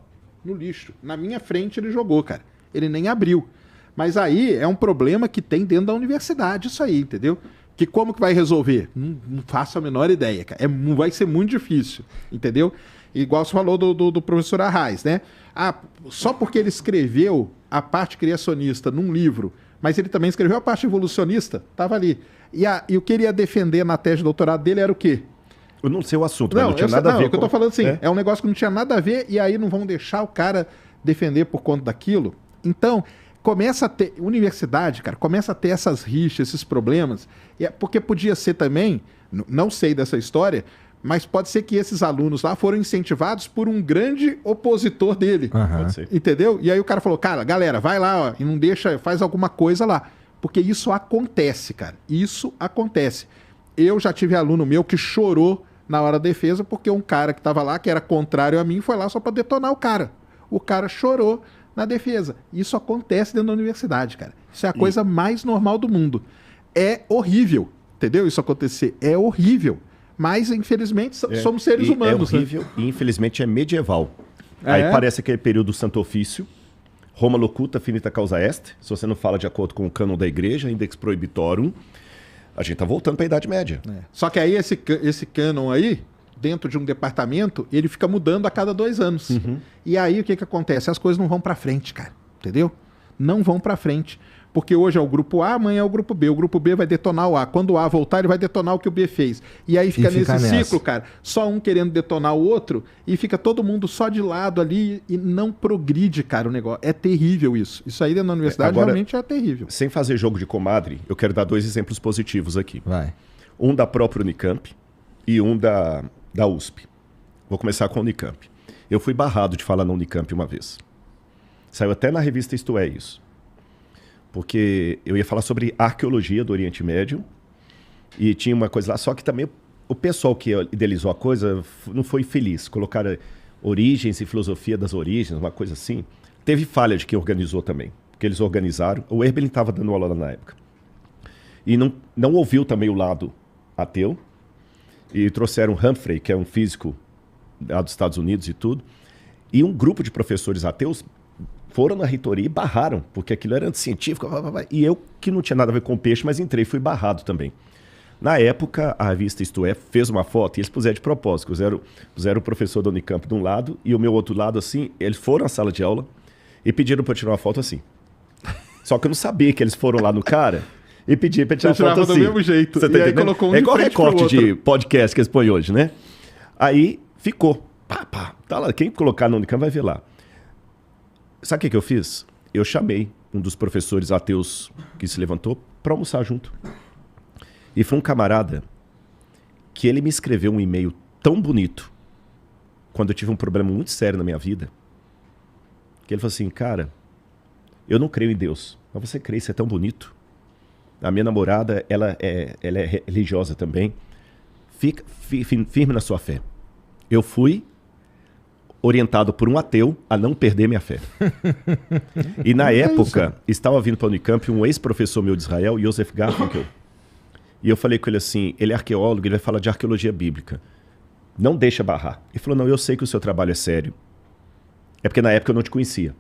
no lixo. Na minha frente ele jogou, cara. Ele nem abriu. Mas aí é um problema que tem dentro da universidade isso aí, entendeu? Que como que vai resolver? Não faço a menor ideia, cara. Vai ser muito difícil, entendeu? Igual você falou do professor Arraes, né? Só porque ele escreveu a parte criacionista num livro, mas ele também escreveu a parte evolucionista, estava ali. E o que ele ia defender na tese de doutorado dele era o quê? Eu não sei o assunto, mas não tinha nada a ver com... o que eu tô falando assim, é um negócio que não tinha nada a ver, e aí não vão deixar o cara defender por conta daquilo. Então, começa a ter... Universidade, cara, começa a ter essas rixas, esses problemas, porque podia ser também, não sei dessa história, mas pode ser que esses alunos lá foram incentivados por um grande opositor dele. Pode ser. Entendeu? E aí o cara falou, cara, galera, vai lá, ó, e não deixa, faz alguma coisa lá. Porque isso acontece, cara. Isso acontece. Eu já tive aluno meu que chorou na hora da defesa porque um cara que estava lá, que era contrário a mim, foi lá só para detonar o cara. O cara chorou na defesa. Isso acontece dentro da universidade, cara. Isso é a coisa mais normal do mundo. É horrível, entendeu? Isso acontecer. É horrível. Mas, infelizmente, somos seres humanos. É horrível, né? E infelizmente é medieval. É? Aí parece aquele período do Santo Ofício, Roma locuta, finita causa est. Se você não fala de acordo com o cânon da igreja, index prohibitorum, a gente tá voltando para a Idade Média. Só que aí esse cânon aí, dentro de um departamento, ele fica mudando a cada 2 anos. E aí o que acontece? As coisas não vão para frente, cara. Entendeu? Não vão para frente. Porque hoje é o grupo A, amanhã é o grupo B. O grupo B vai detonar o A. Quando o A voltar, ele vai detonar o que o B fez. E aí fica nesse ciclo, cara. Só um querendo detonar o outro e fica todo mundo só de lado ali e não progride, cara, o negócio. É terrível isso. Isso aí dentro da universidade Agora, realmente é terrível. Sem fazer jogo de comadre, eu quero dar 2 exemplos positivos aqui. Vai. Um da própria Unicamp e um da USP. Vou começar com a Unicamp. Eu fui barrado de falar na Unicamp uma vez. Saiu até na revista Isto É Isso. Porque eu ia falar sobre arqueologia do Oriente Médio e tinha uma coisa lá, só que também o pessoal que idealizou a coisa não foi feliz. Colocaram origens e filosofia das origens, uma coisa assim. Teve falha de quem organizou também, porque eles organizaram. O Erblin estava dando aula lá na época. E não ouviu também o lado ateu. E trouxeram Humphrey, que é um físico lá dos Estados Unidos e tudo. E um grupo de professores ateus foram na reitoria e barraram, porque aquilo era anticientífico. E eu, que não tinha nada a ver com peixe, mas entrei e fui barrado também. Na época, a revista Isto É fez uma foto e eles puseram de propósito. Puseram o professor da Unicamp de um lado e o meu outro lado assim. Eles foram à sala de aula e pediram para eu tirar uma foto assim. Só que eu não sabia que eles foram lá no cara e pediram para tirar uma foto assim. Do mesmo jeito. Você tá entendendo? Colocou um é igual de recorte de podcast que eles põem hoje, né? Aí ficou. Tá lá. Quem colocar na Unicamp vai ver lá. Sabe o que eu fiz? Eu chamei um dos professores ateus que se levantou para almoçar junto. E foi um camarada que ele me escreveu um e-mail tão bonito quando eu tive um problema muito sério na minha vida, que ele falou assim, cara, eu não creio em Deus, mas você crê, isso é tão bonito. A minha namorada, ela é religiosa também. Fica firme na sua fé. Eu fui orientado por um ateu a não perder minha fé. E na época, estava vindo para a Unicamp um ex-professor meu de Israel, Yosef Garfinkel. E eu falei com ele assim, ele é arqueólogo, ele vai falar de arqueologia bíblica. Não deixa barrar. Ele falou, não, eu sei que o seu trabalho é sério. É porque na época eu não te conhecia.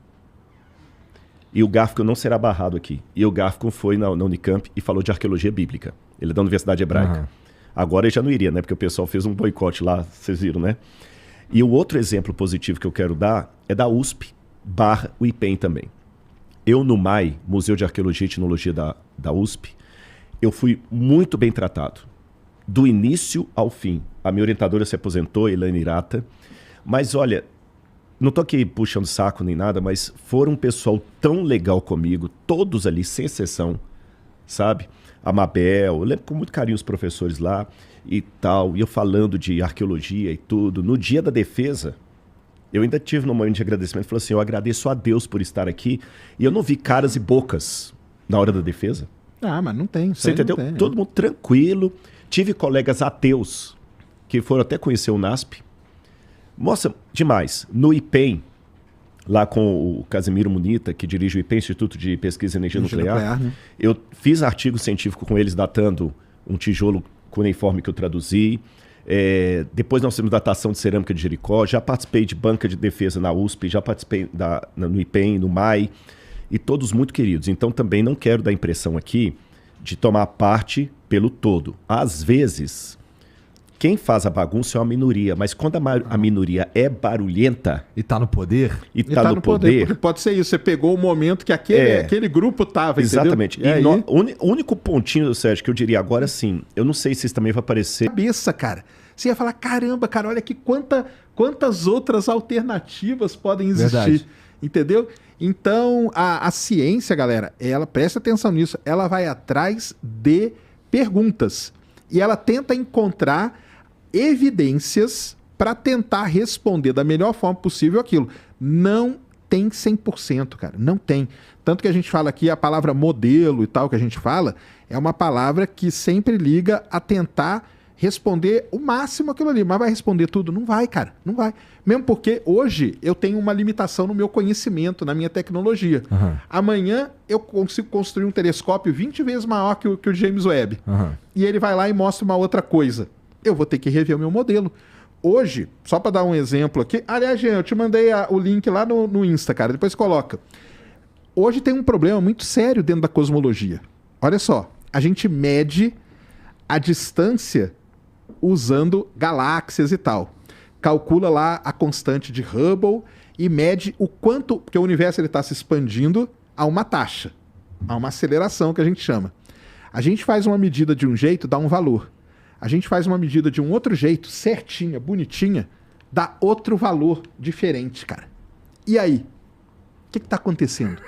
E o Garfinkel não será barrado aqui. E o Garfinkel foi na Unicamp e falou de arqueologia bíblica. Ele é da Universidade Hebraica. Uhum. Agora ele já não iria, né? Porque o pessoal fez um boicote lá, vocês viram, né? E o outro exemplo positivo que eu quero dar é da USP / o IPEM também. Eu no MAI, Museu de Arqueologia e Etnologia da USP, eu fui muito bem tratado. Do início ao fim. A minha orientadora se aposentou, Elaine Irata. Mas olha, não tô aqui puxando saco nem nada, mas foram um pessoal tão legal comigo, todos ali, sem exceção, sabe? A Mabel, eu lembro com muito carinho os professores lá e tal, e eu falando de arqueologia e tudo. No dia da defesa, eu ainda tive um momento de agradecimento, falei assim, eu agradeço a Deus por estar aqui, e eu não vi caras e bocas na hora da defesa. Ah, mas não tem. Você entendeu? Tem, todo mundo tranquilo. Tive colegas ateus que foram até conhecer o NASP. Nossa, demais. No IPEM, lá com o Casimiro Munita, que dirige o IPEM, Instituto de Pesquisa em Energia Nuclear, né? Eu fiz artigo científico com eles datando um tijolo cuneiforme que eu traduzi. Depois nós temos datação de cerâmica de Jericó. Já participei de banca de defesa na USP, já participei no IPEM, no MAI, e todos muito queridos. Então também não quero dar a impressão aqui de tomar parte pelo todo. Às vezes, quem faz a bagunça é uma minoria, mas quando a minoria é barulhenta... E tá no poder? E tá no poder... Porque pode ser isso, você pegou o momento que aquele grupo tava, exatamente. Entendeu? O único pontinho, Sérgio, que eu diria agora sim, eu não sei se isso também vai aparecer... Cabeça, cara. Você ia falar, caramba, cara, olha aqui quantas outras alternativas podem existir. Verdade. Entendeu? Então, a ciência, galera, ela, presta atenção nisso, ela vai atrás de perguntas. E ela tenta encontrar evidências para tentar responder da melhor forma possível aquilo. Não tem 100%, cara. Não tem. Tanto que a gente fala aqui, a palavra modelo e tal que a gente fala, é uma palavra que sempre liga a tentar responder o máximo aquilo ali. Mas vai responder tudo? Não vai, cara. Não vai. Mesmo porque hoje eu tenho uma limitação no meu conhecimento, na minha tecnologia. Uhum. Amanhã eu consigo construir um telescópio 20 vezes maior que o James Webb. Uhum. E ele vai lá e mostra uma outra coisa. Eu vou ter que rever o meu modelo. Hoje, só para dar um exemplo aqui... Aliás, Jean, eu te mandei o link lá no Insta, cara. Depois coloca. Hoje tem um problema muito sério dentro da cosmologia. Olha só. A gente mede a distância usando galáxias e tal. Calcula lá a constante de Hubble e mede o quanto... Porque o universo está se expandindo a uma taxa. A uma aceleração que a gente chama. A gente faz uma medida de um jeito, dá um valor. A gente faz uma medida de um outro jeito, certinha, bonitinha, dá outro valor diferente, cara. E aí? O que está acontecendo?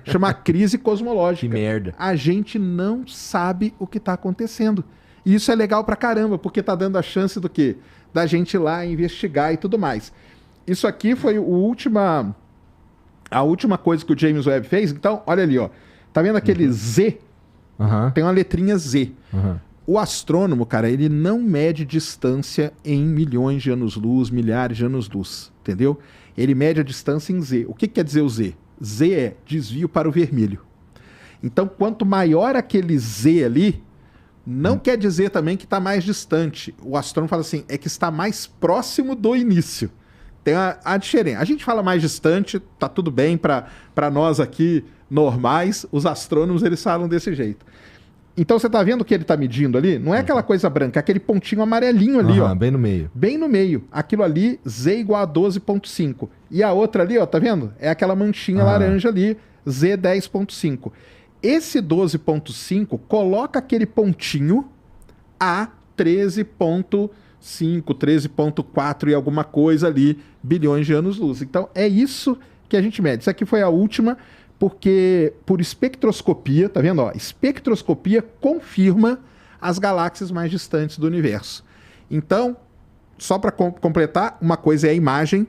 Chama crise cosmológica. Que merda. A gente não sabe o que está acontecendo. E isso é legal pra caramba, porque tá dando a chance do quê? Da gente ir lá investigar e tudo mais. Isso aqui foi a última coisa que o James Webb fez. Então, olha ali, ó. Tá vendo aquele Z? Tem uma letrinha Z. O astrônomo, cara, ele não mede distância em milhões de anos-luz, milhares de anos-luz, entendeu? Ele mede a distância em Z. O que quer dizer o Z? Z é desvio para o vermelho. Então, quanto maior aquele Z ali, não quer dizer também que está mais distante. O astrônomo fala assim, é que está mais próximo do início. Tem a diferença. A gente fala mais distante, tá tudo bem para nós aqui normais, os astrônomos eles falam desse jeito. Então você tá vendo o que ele tá medindo ali? Não é aquela coisa branca, é aquele pontinho amarelinho ali, ó. Bem no meio. Bem no meio. Aquilo ali, Z igual a 12,5. E a outra ali, ó, tá vendo? É aquela manchinha laranja ali, Z 10,5. Esse 12,5 coloca aquele pontinho a 13,5, 13,4 e alguma coisa ali, bilhões de anos-luz. Então é isso que a gente mede. Isso aqui foi a última... Porque por espectroscopia, tá vendo? Ó, espectroscopia confirma as galáxias mais distantes do universo. Então, só para completar, uma coisa é a imagem.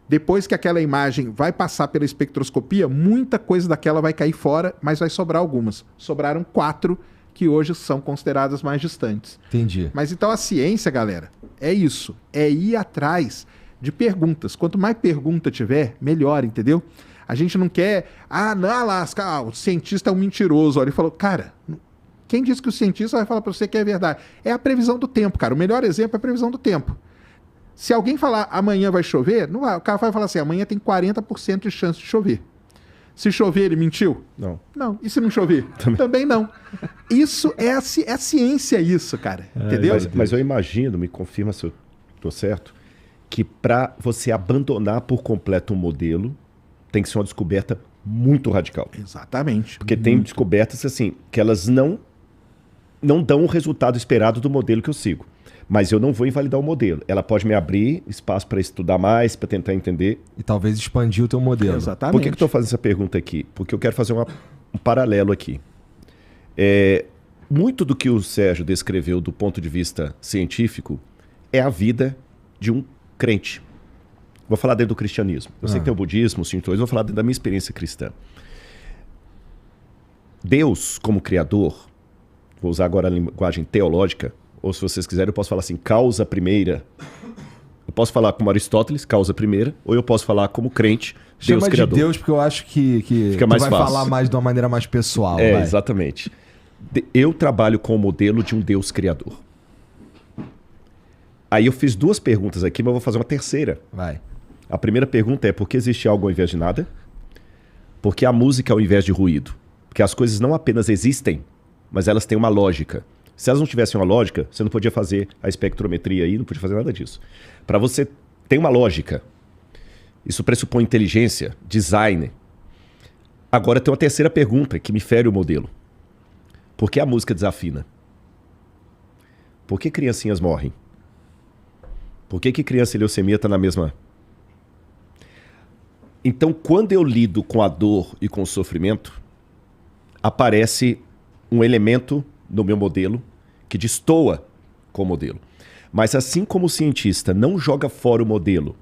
Depois que aquela imagem vai passar pela espectroscopia, muita coisa daquela vai cair fora, mas vai sobrar algumas. Sobraram 4 que hoje são consideradas mais distantes. Entendi. Mas então a ciência, galera, é isso. É ir atrás de perguntas. Quanto mais pergunta tiver, melhor, entendeu? A gente não quer... o cientista é um mentiroso. Olha, ele falou, cara... Quem disse que o cientista vai falar para você que é verdade? É a previsão do tempo, cara. O melhor exemplo é a previsão do tempo. Se alguém falar amanhã vai chover, não vai, o cara vai falar assim, amanhã tem 40% de chance de chover. Se chover, ele mentiu? Não. Não. E se não chover? Também não. Isso é a ciência, isso, cara. Entendeu? Mas eu imagino, me confirma se eu estou certo, que para você abandonar por completo um modelo, tem que ser uma descoberta muito radical. Exatamente. Porque tem descobertas assim, que elas não dão o resultado esperado do modelo que eu sigo. Mas eu não vou invalidar o modelo. Ela pode me abrir espaço para estudar mais, para tentar entender. E talvez expandir o teu modelo. Exatamente. Por que eu estou fazendo essa pergunta aqui? Porque eu quero fazer um paralelo aqui. Muito do que o Sérgio descreveu do ponto de vista científico é a vida de um crente. Vou falar dentro do cristianismo. Eu sei que tem o budismo, o sintoísmo, vou falar dentro da minha experiência cristã. Deus, como criador, vou usar agora a linguagem teológica, ou se vocês quiserem, eu posso falar assim, causa primeira. Eu posso falar como Aristóteles, causa primeira, ou eu posso falar como crente, Deus Chama criador. de Deus, porque eu acho que Fica mais tu vai fácil. falar mais de uma maneira mais pessoal. Vai. Exatamente. Eu trabalho com o modelo de um Deus criador. Aí eu fiz 2 perguntas aqui, mas eu vou fazer uma terceira. Vai. A primeira pergunta é, por que existe algo ao invés de nada? Por que a música ao invés de ruído? Porque as coisas não apenas existem, mas elas têm uma lógica. Se elas não tivessem uma lógica, você não podia fazer a espectrometria aí, não podia fazer nada disso. Para você ter uma lógica, isso pressupõe inteligência, design. Agora tem uma terceira pergunta que me fere o modelo. Por que a música desafina? Por que criancinhas morrem? Por que criança e leucemia está na mesma... Então, quando eu lido com a dor e com o sofrimento, aparece um elemento no meu modelo que destoa com o modelo. Mas assim como o cientista não joga fora o modelo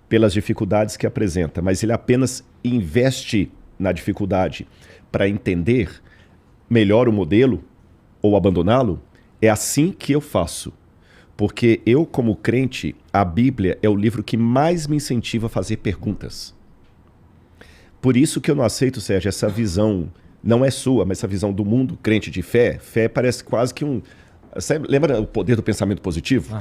pelas dificuldades que apresenta, mas ele apenas investe na dificuldade para entender melhor o modelo ou abandoná-lo, é assim que eu faço. Porque eu, como crente, a Bíblia é o livro que mais me incentiva a fazer perguntas. Por isso que eu não aceito, Sérgio, essa visão, não é sua, mas essa visão do mundo crente de fé. Fé parece quase que um... Você lembra o poder do pensamento positivo?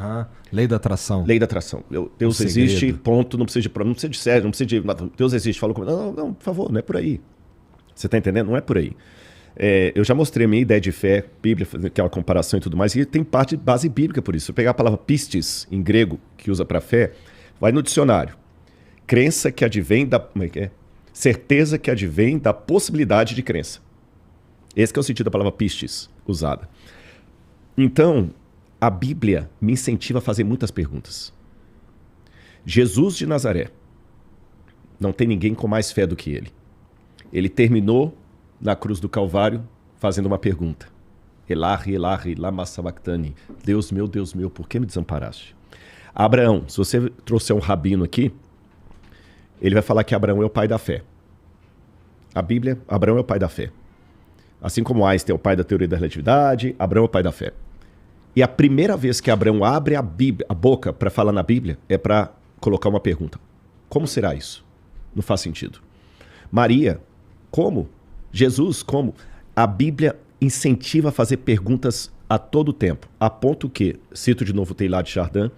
Lei da atração. Lei da atração. Deus existe, ponto, não precisa de Sérgio, não precisa de... Deus existe, falou comigo. Não, por favor, não é por aí. Você está entendendo? Não é por aí. Eu já mostrei a minha ideia de fé, Bíblia, aquela comparação e tudo mais, e tem parte de base bíblica por isso. Se eu pegar a palavra pistis, em grego, que usa para fé, vai no dicionário. Crença que advém da... Como é que é? Certeza que advém da possibilidade de crença. Esse que é o sentido da palavra pistis usada. Então, a Bíblia me incentiva a fazer muitas perguntas. Jesus de Nazaré, não tem ninguém com mais fé do que ele. Ele terminou na cruz do Calvário fazendo uma pergunta. Elahi, Elahi, lama sabachthani. Deus meu, por que me desamparaste? Abraão, se você trouxer um rabino aqui, ele vai falar que Abraão é o pai da fé. A Bíblia, Abraão é o pai da fé. Assim como Einstein é o pai da teoria da relatividade, Abraão é o pai da fé. E a primeira vez que Abraão abre a boca para falar na Bíblia é para colocar uma pergunta. Como será isso? Não faz sentido. Maria, como? Jesus, como? A Bíblia incentiva a fazer perguntas a todo tempo, a ponto que, cito de novo o Teilhard de Chardin,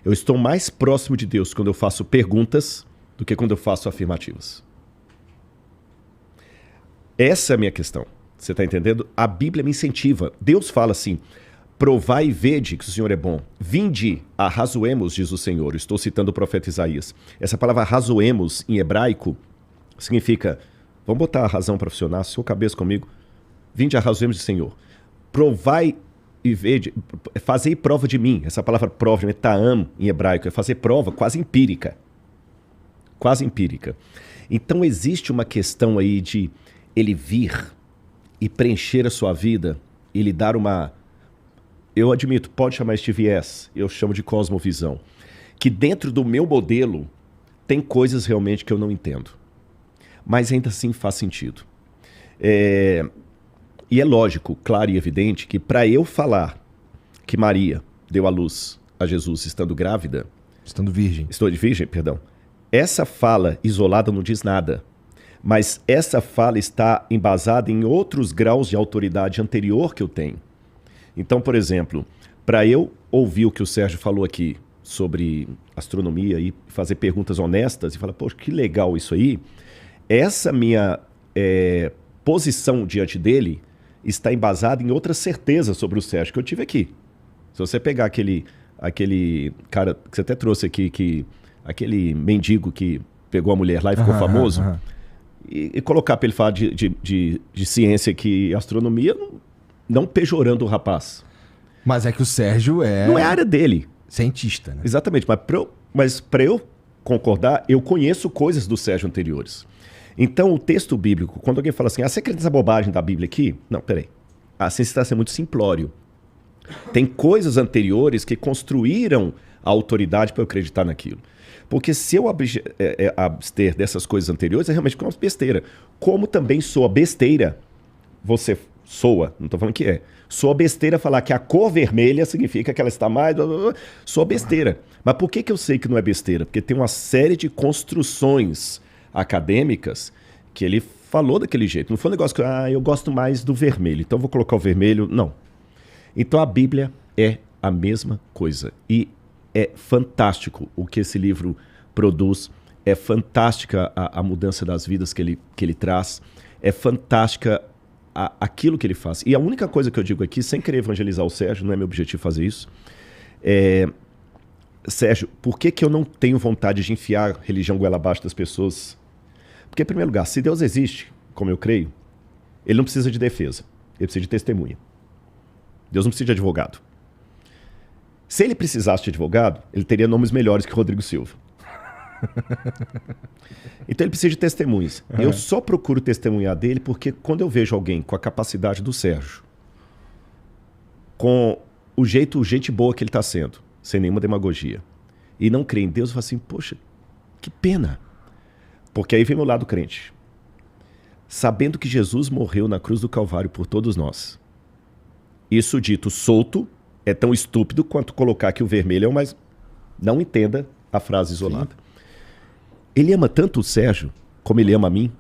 eu estou mais próximo de Deus quando eu faço perguntas do que quando eu faço afirmativas. Essa é a minha questão. Você está entendendo? A Bíblia me incentiva. Deus fala assim, provai e vede que o Senhor é bom. Vinde, arrazoemos, diz o Senhor. Estou citando o profeta Isaías. Essa palavra arrazoemos em hebraico significa, vamos botar a razão para funcionar, sua cabeça comigo. Vinde, arrazoemos, diz o Senhor. Provai e vede, fazei prova de mim. Essa palavra prova, ta'am em hebraico, é fazer prova quase empírica. Quase empírica. Então existe uma questão aí de ele vir e preencher a sua vida e lhe dar uma... Eu admito, pode chamar este viés, eu chamo de cosmovisão. Que dentro do meu modelo tem coisas realmente que eu não entendo. Mas ainda assim faz sentido. E é lógico, claro e evidente que para eu falar que Maria deu à luz a Jesus estando grávida, Estando virgem. estou de virgem, perdão. Essa fala isolada não diz nada, mas essa fala está embasada em outros graus de autoridade anterior que eu tenho. Então, por exemplo, para eu ouvir o que o Sérgio falou aqui sobre astronomia e fazer perguntas honestas e falar, poxa, que legal isso aí, essa minha posição diante dele está embasada em outras certezas sobre o Sérgio que eu tive aqui. Se você pegar aquele cara que você até trouxe aqui, aquele mendigo que pegou a mulher lá e ficou famoso, e colocar para ele falar de ciência aqui e astronomia, não pejorando o rapaz. Mas é que o Sérgio Não é a área dele. cientista, né? Exatamente, mas para eu concordar, eu conheço coisas do Sérgio anteriores. Então, o texto bíblico, quando alguém fala assim, você acredita nessa bobagem da Bíblia aqui? Não, peraí. A ciência está sendo muito simplório. Tem coisas anteriores que construíram a autoridade para eu acreditar naquilo. Porque se eu abster dessas coisas anteriores, é realmente uma besteira. Como também soa besteira, você soa, não estou falando que é, soa besteira falar que a cor vermelha significa que ela está mais... Soa besteira. Mas por que eu sei que não é besteira? Porque tem uma série de construções acadêmicas que ele falou daquele jeito. Não foi um negócio que eu gosto mais do vermelho, então vou colocar o vermelho. Não. Então a Bíblia é a mesma coisa. E é fantástico o que esse livro produz. É fantástica a mudança das vidas que ele traz. É fantástica aquilo que ele faz. E a única coisa que eu digo aqui, sem querer evangelizar o Sérgio, não é meu objetivo fazer isso, Sérgio, por que eu não tenho vontade de enfiar religião goela abaixo das pessoas? Porque, em primeiro lugar, se Deus existe, como eu creio, ele não precisa de defesa, ele precisa de testemunha. Deus não precisa de advogado. Se ele precisasse de advogado, ele teria nomes melhores que Rodrigo Silva. Então ele precisa de testemunhas. Eu só procuro testemunhar dele porque quando eu vejo alguém com a capacidade do Sérgio, com o gente boa que ele está sendo, sem nenhuma demagogia, e não crê em Deus, eu falo assim, poxa, que pena. Porque aí vem o lado crente. Sabendo que Jesus morreu na cruz do Calvário por todos nós. Isso dito solto é tão estúpido quanto colocar que o vermelho é o mais... Não entenda a frase isolada. Sim. Ele ama tanto o Sérgio como ele ama a mim.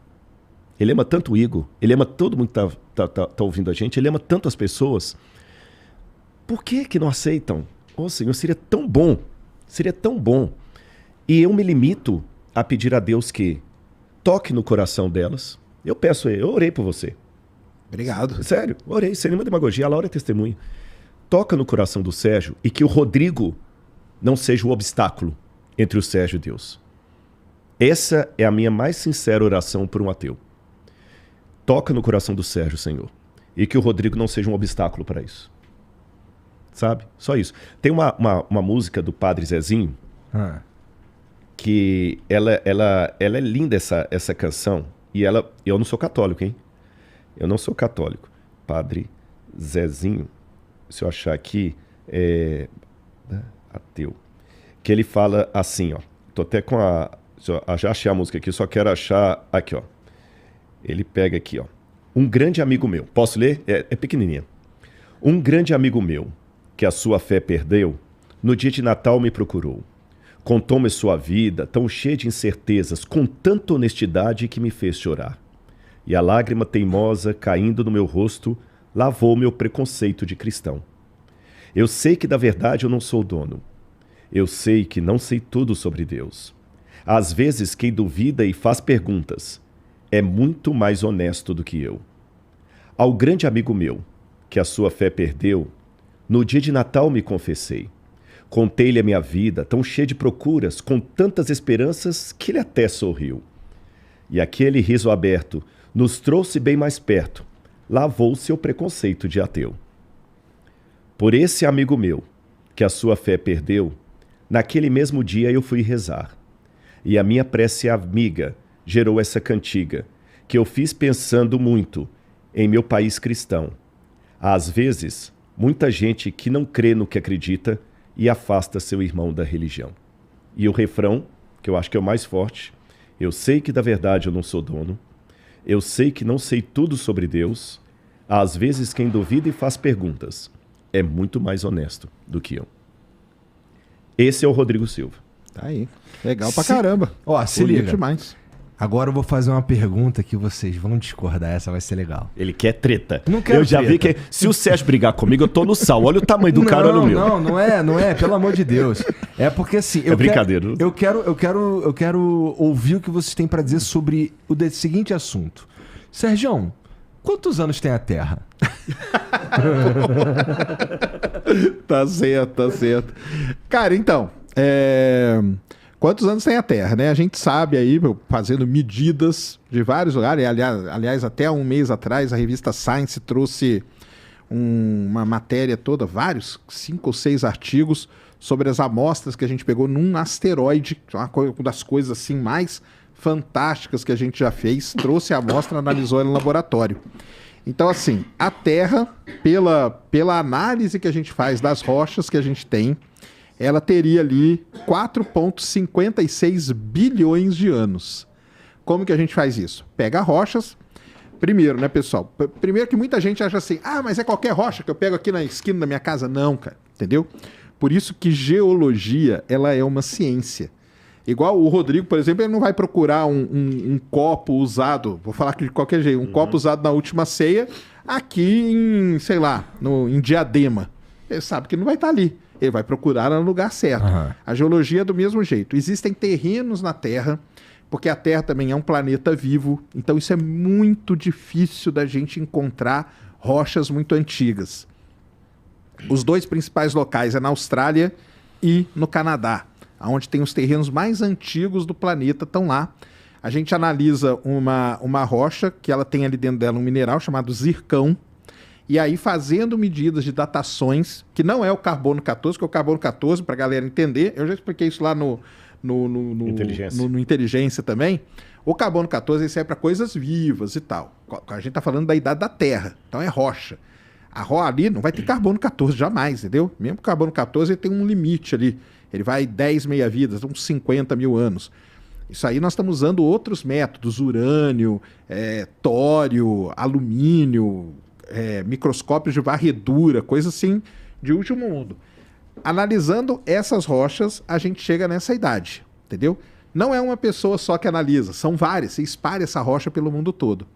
Ele ama tanto o Igor. Ele ama todo mundo que tá ouvindo a gente. Ele ama tanto as pessoas. Por que não aceitam? Oh, Senhor, seria tão bom. Seria tão bom. E eu me limito a pedir a Deus que toque no coração delas. Eu orei por você. Obrigado. Sério, orei, sem nenhuma demagogia. A Laura é testemunha. Toca no coração do Sérgio e que o Rodrigo não seja o obstáculo entre o Sérgio e Deus. Essa é a minha mais sincera oração por um ateu. Toca no coração do Sérgio, Senhor. E que o Rodrigo não seja um obstáculo para isso. Sabe? Só isso. Tem uma música do Padre Zezinho que ela é linda essa canção. E eu não sou católico, hein? Eu não sou católico. Padre Zezinho, se eu achar aqui, ateu. Que ele fala assim, ó. Tô até com já achei a música aqui, só quero achar aqui, ó. Ele pega aqui, ó. Um grande amigo meu. Posso ler? É pequenininha. Um grande amigo meu, que a sua fé perdeu, no dia de Natal me procurou. Contou-me sua vida, tão cheia de incertezas, com tanta honestidade que me fez chorar. E a lágrima teimosa, caindo no meu rosto, lavou meu preconceito de cristão. Eu sei que da verdade eu não sou dono. Eu sei que não sei tudo sobre Deus. Às vezes quem duvida e faz perguntas é muito mais honesto do que eu. Ao grande amigo meu, que a sua fé perdeu, no dia de Natal me confessei. Contei-lhe a minha vida, tão cheia de procuras, com tantas esperanças, que ele até sorriu. E aquele riso aberto nos trouxe bem mais perto, lavou seu preconceito de ateu. Por esse amigo meu, que a sua fé perdeu, naquele mesmo dia eu fui rezar. E a minha prece amiga gerou essa cantiga, que eu fiz pensando muito em meu país cristão. Às vezes, muita gente que não crê no que acredita e afasta seu irmão da religião. E o refrão, que eu acho que é o mais forte, eu sei que da verdade eu não sou dono, eu sei que não sei tudo sobre Deus, às vezes quem duvida e faz perguntas é muito mais honesto do que eu. Esse é o Rodrigo Silva. Tá aí. Legal pra caramba. Ó, se Bonito liga. demais. Agora eu vou fazer uma pergunta que vocês vão discordar. Essa vai ser legal. Ele quer treta. Não quero Eu já vi treta. que se o Sérgio brigar comigo, eu tô no sal. Olha o tamanho do cara, olha o meu. Não é, pelo amor de Deus. É porque assim, brincadeira. Eu quero ouvir o que vocês têm pra dizer sobre o seguinte assunto. Sérgio, quantos anos tem a Terra? Tá certo. Cara, então, quantos anos tem a Terra, né? A gente sabe aí, fazendo medidas de vários lugares, aliás, até um mês atrás, a revista Science trouxe uma matéria toda, 5 ou 6 artigos sobre as amostras que a gente pegou num asteroide, uma das coisas assim mais fantásticas que a gente já fez, trouxe a amostra, analisou ela no laboratório. Então, assim, a Terra, pela análise que a gente faz das rochas que a gente tem, ela teria ali 4,56 bilhões de anos. Como que a gente faz isso? Pega rochas. Primeiro, né, pessoal? Primeiro que muita gente acha assim, mas é qualquer rocha que eu pego aqui na esquina da minha casa. Não, cara, entendeu? Por isso que geologia, ela é uma ciência. Igual o Rodrigo, por exemplo, ele não vai procurar um copo usado, vou falar de qualquer jeito, um copo usado na última ceia aqui em, sei lá, em Diadema. Ele sabe que não vai estar ali. Ele vai procurar no lugar certo. Uhum. A geologia é do mesmo jeito. Existem terrenos na Terra, porque a Terra também é um planeta vivo, então isso é muito difícil da gente encontrar rochas muito antigas. Os 2 principais locais é na Austrália e no Canadá, onde tem os terrenos mais antigos do planeta, estão lá. A gente analisa uma rocha, que ela tem ali dentro dela um mineral chamado zircão, e aí fazendo medidas de datações, que não é o carbono 14, que é o carbono 14, para a galera entender, eu já expliquei isso lá no Inteligência também. O carbono 14 ele serve para coisas vivas e tal. A gente está falando da idade da Terra, então é rocha. A rocha ali não vai ter carbono 14 jamais, entendeu? Mesmo o carbono 14 ele tem um limite ali. Ele vai 10 meia-vidas, uns 50 mil anos. Isso aí nós estamos usando outros métodos, urânio, tório, alumínio, microscópios de varredura, coisa assim de último mundo. Analisando essas rochas, a gente chega nessa idade, entendeu? Não é uma pessoa só que analisa, são várias, você espalha essa rocha pelo mundo todo.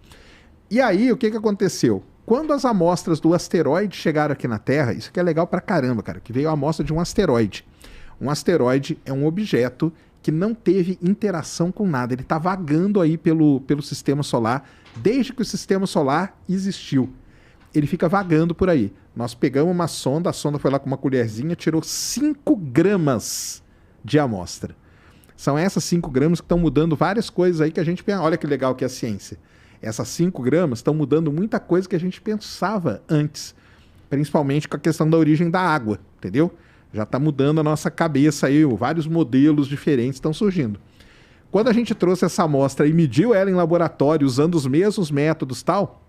E aí, o que aconteceu? Quando as amostras do asteroide chegaram aqui na Terra, isso que é legal pra caramba, cara, que veio a amostra de um asteroide. Um asteroide é um objeto que não teve interação com nada. Ele está vagando aí pelo sistema solar desde que o sistema solar existiu. Ele fica vagando por aí. Nós pegamos uma sonda, a sonda foi lá com uma colherzinha, tirou 5 gramas de amostra. São essas 5 gramas que estão mudando várias coisas aí que a gente pensa. Olha que legal que é a ciência. Essas 5 gramas estão mudando muita coisa que a gente pensava antes. Principalmente com a questão da origem da água, entendeu? Já está mudando a nossa cabeça aí, vários modelos diferentes estão surgindo. Quando a gente trouxe essa amostra e mediu ela em laboratório, usando os mesmos métodos e tal,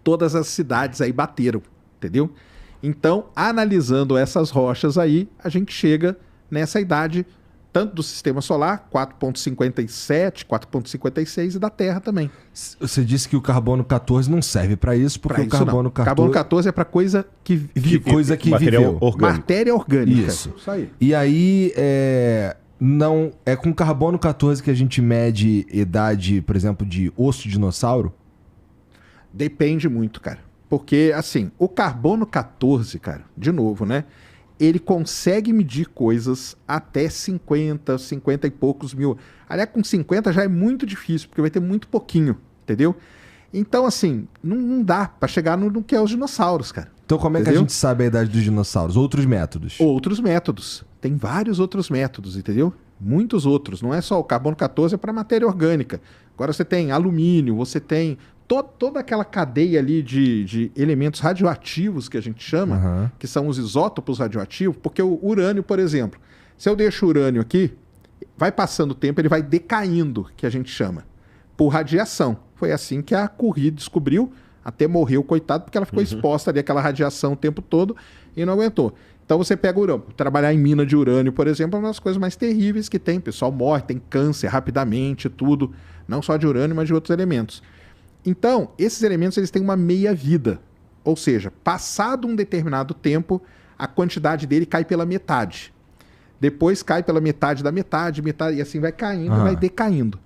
todas as cidades aí bateram, entendeu? Então, analisando essas rochas aí, a gente chega nessa idade, tanto do sistema solar, 4,57, 4,56 e da Terra também. Você disse que o carbono 14 não serve para isso, porque pra o carbono 14... Carbono 14 é para coisa que vive. Coisa que material viveu. orgânico. Matéria orgânica. Isso. Aí. E aí, não é com carbono 14 que a gente mede idade, por exemplo, de osso de dinossauro? Depende muito, cara. Porque, assim, o carbono 14, cara, de novo, né? Ele consegue medir coisas até 50 e poucos mil. Aliás, com 50 já é muito difícil, porque vai ter muito pouquinho, entendeu? Então, assim, não dá para chegar no que é os dinossauros, cara. Então como é que a gente sabe a idade dos dinossauros? Outros métodos? Outros métodos. Tem vários outros métodos, entendeu? Muitos outros. Não é só o carbono 14, é para matéria orgânica. Agora você tem alumínio, você tem toda aquela cadeia ali de elementos radioativos que a gente chama, que são os isótopos radioativos, porque o urânio, por exemplo, se eu deixo o urânio aqui, vai passando o tempo, ele vai decaindo, que a gente chama, por radiação. Foi assim que a Curie descobriu, até morreu, coitado, porque ela ficou exposta ali àquela radiação o tempo todo e não aguentou. Então você pega o urânio. Trabalhar em mina de urânio, por exemplo, é uma das coisas mais terríveis que tem. O pessoal morre, tem câncer rapidamente, tudo. Não só de urânio, mas de outros elementos. Então, esses elementos eles têm uma meia-vida. Ou seja, passado um determinado tempo, a quantidade dele cai pela metade. depois cai pela metade da metade, e assim vai caindo, vai decaindo.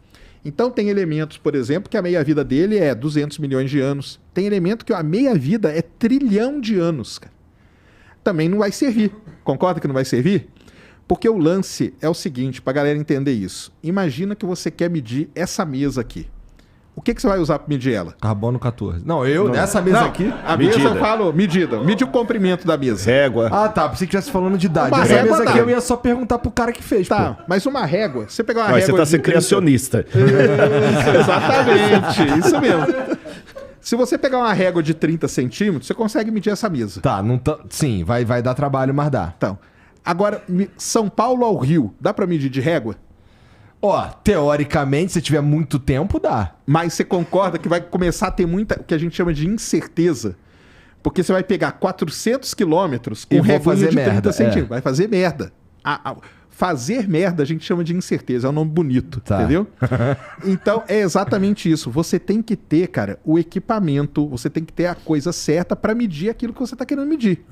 Então tem elementos, por exemplo, que a meia-vida dele é 200 milhões de anos. Tem elemento que a meia-vida é trilhão de anos, cara. Também não vai servir. Concorda que não vai servir? Porque o lance é o seguinte, pra galera entender isso. Imagina que você quer medir essa mesa aqui. O que você vai usar para medir ela? Carbono 14. Nessa mesa aqui... A mesa eu falo, medida. Mide o comprimento da mesa. Régua. Ah, tá. Pensei que estivesse falando de idade. Uma Essa régua mesa aqui dá. eu ia só perguntar pro cara que fez, Tá, pô. mas uma régua... Você pegar uma Mas régua... você tá sendo de 30. criacionista. Exatamente, isso mesmo. Se você pegar uma régua de 30 centímetros, você consegue medir essa mesa. Tá, não tá... Sim, vai dar trabalho, mas dá. Então, agora, São Paulo ao Rio, dá para medir de régua? Ó, teoricamente, se tiver muito tempo, dá. Mas você concorda que vai começar a ter muita, o que a gente chama de incerteza? Porque você vai pegar 400 quilômetros com E vou reguinha fazer de 30 merda, centímetros. Vai fazer merda. Fazer merda a gente chama de incerteza, é um nome bonito, Tá. entendeu? Então é exatamente isso. Você tem que ter, cara, o equipamento, você tem que ter a coisa certa para medir aquilo que você está querendo medir.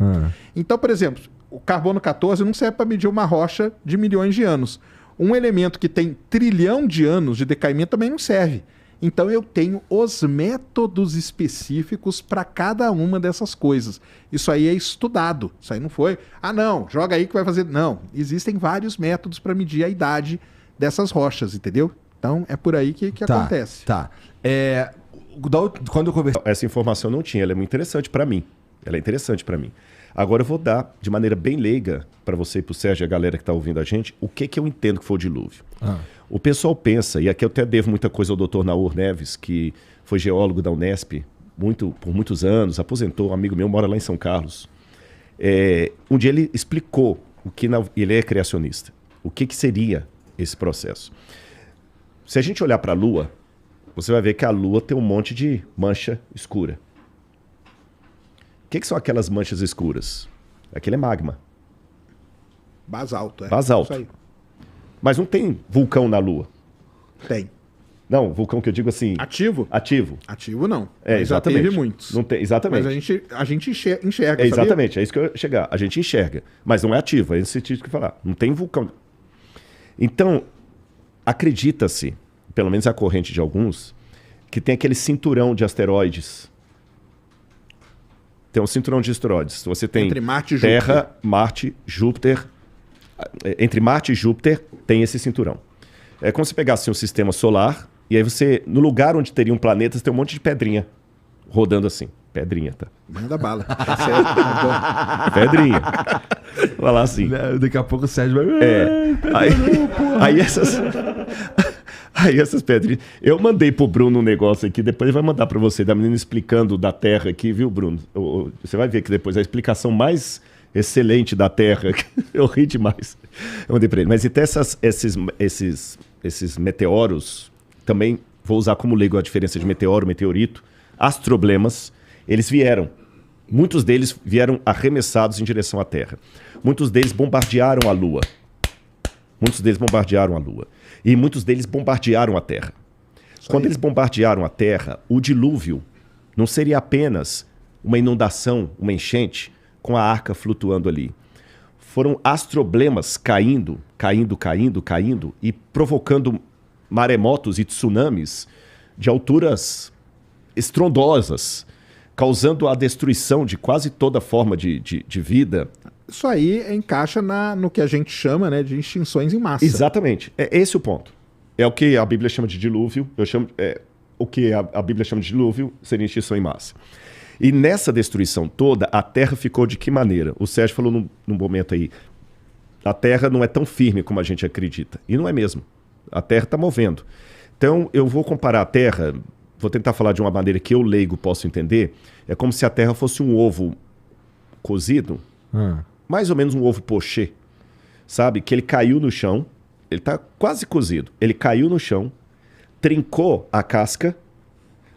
Então, por exemplo, o carbono 14 não serve para medir uma rocha de milhões de anos. Um elemento que tem trilhão de anos de decaimento também não serve. Então eu tenho os métodos específicos para cada uma dessas coisas. Isso aí é estudado. Isso aí não foi, não, joga aí que vai fazer. Não, existem vários métodos para medir a idade dessas rochas, entendeu? Então é por aí que acontece. Tá. Quando eu conversei... Essa informação eu não tinha, ela é muito interessante para mim. Ela é interessante para mim. Agora eu vou dar, de maneira bem leiga, para você e para o Sérgio e a galera que está ouvindo a gente, o que eu entendo que foi o dilúvio. O pessoal pensa, e aqui eu até devo muita coisa ao Dr. Naur Neves, que foi geólogo da Unesp por muitos anos, aposentou, um amigo meu, mora lá em São Carlos. Um dia ele explicou, ele é criacionista, o que seria esse processo. Se a gente olhar para a Lua, você vai ver que a Lua tem um monte de mancha escura. O que são aquelas manchas escuras? Aquilo é magma. Basalto, Basalto. Isso aí. Mas não tem vulcão na Lua. Tem. Não, vulcão que eu digo assim... Ativo? Ativo. Ativo não. É, Mas exatamente. Já teve muitos. Não tem, exatamente. Mas a gente enxerga, Exatamente, é isso que eu ia chegar. A gente enxerga, mas não é ativo, é esse tipo que falar. Não tem vulcão. Então, acredita-se, pelo menos a corrente de alguns, que tem aquele cinturão de asteroides. Tem um cinturão de asteroides. Você tem Entre Marte e Terra, Júpiter. Marte, Júpiter. Entre Marte e Júpiter tem esse cinturão. É como se pegasse um sistema solar e aí você, no lugar onde teriam planetas, tem um monte de pedrinha rodando assim. Pedrinha, tá? Manda bala. Tá certo, tá Pedrinha. Vai lá assim. Daqui a pouco o Sérgio vai... Aí essas pedrinhas... Eu mandei pro Bruno um negócio aqui, depois ele vai mandar pra você, da menina explicando da Terra aqui, viu, Bruno? Você vai ver que depois a explicação mais excelente da Terra, eu ri demais. Eu mandei pra ele. Mas então esses meteoros, também vou usar como leigo a diferença de meteoro, meteorito, astroblemas, eles vieram. Muitos deles vieram arremessados em direção à Terra. Muitos deles bombardearam a Lua. E muitos deles bombardearam a Terra. Quando eles bombardearam a Terra, o dilúvio não seria apenas uma inundação, uma enchente, com a arca flutuando ali. Foram astroblemas caindo e provocando maremotos e tsunamis de alturas estrondosas, causando a destruição de quase toda forma de vida. Isso aí encaixa no que a gente chama, né, de extinções em massa. Exatamente. É esse o ponto. É o que a Bíblia chama de dilúvio. O que a Bíblia chama de dilúvio seria extinção em massa. E nessa destruição toda, a Terra ficou de que maneira? O Sérgio falou num momento aí, a Terra não é tão firme como a gente acredita. E não é mesmo. A Terra está movendo. Então, eu vou comparar a Terra, vou tentar falar de uma maneira que eu, leigo, posso entender. É como se a Terra fosse um ovo cozido, mais ou menos um ovo pochê, sabe? Que ele caiu no chão, ele está quase cozido. Ele caiu no chão, trincou a casca,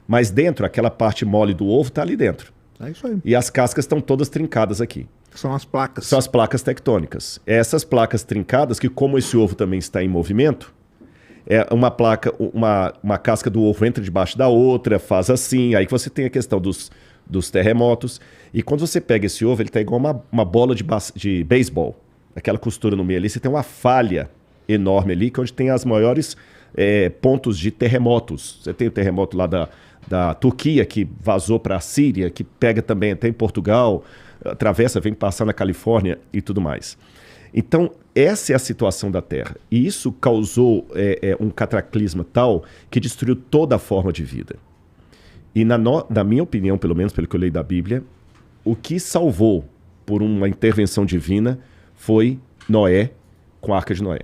mas dentro, aquela parte mole do ovo está ali dentro. É isso aí. E as cascas estão todas trincadas aqui. São as placas. São as placas tectônicas. Essas placas trincadas, que como esse ovo também está em movimento, uma casca do ovo entra debaixo da outra, faz assim, aí que você tem a questão dos terremotos. E quando você pega esse ovo, ele está igual uma bola de beisebol. aquela costura no meio ali, você tem uma falha enorme ali, que é onde tem as maiores pontos de terremotos. Você tem o terremoto lá da Turquia, que vazou para a Síria, que pega também até em Portugal, atravessa, vem passar na Califórnia e tudo mais. Então, essa é a situação da Terra. E isso causou um cataclisma tal que destruiu toda a forma de vida. E na minha opinião, pelo menos pelo que eu leio da Bíblia, o que salvou por uma intervenção divina foi Noé com a Arca de Noé.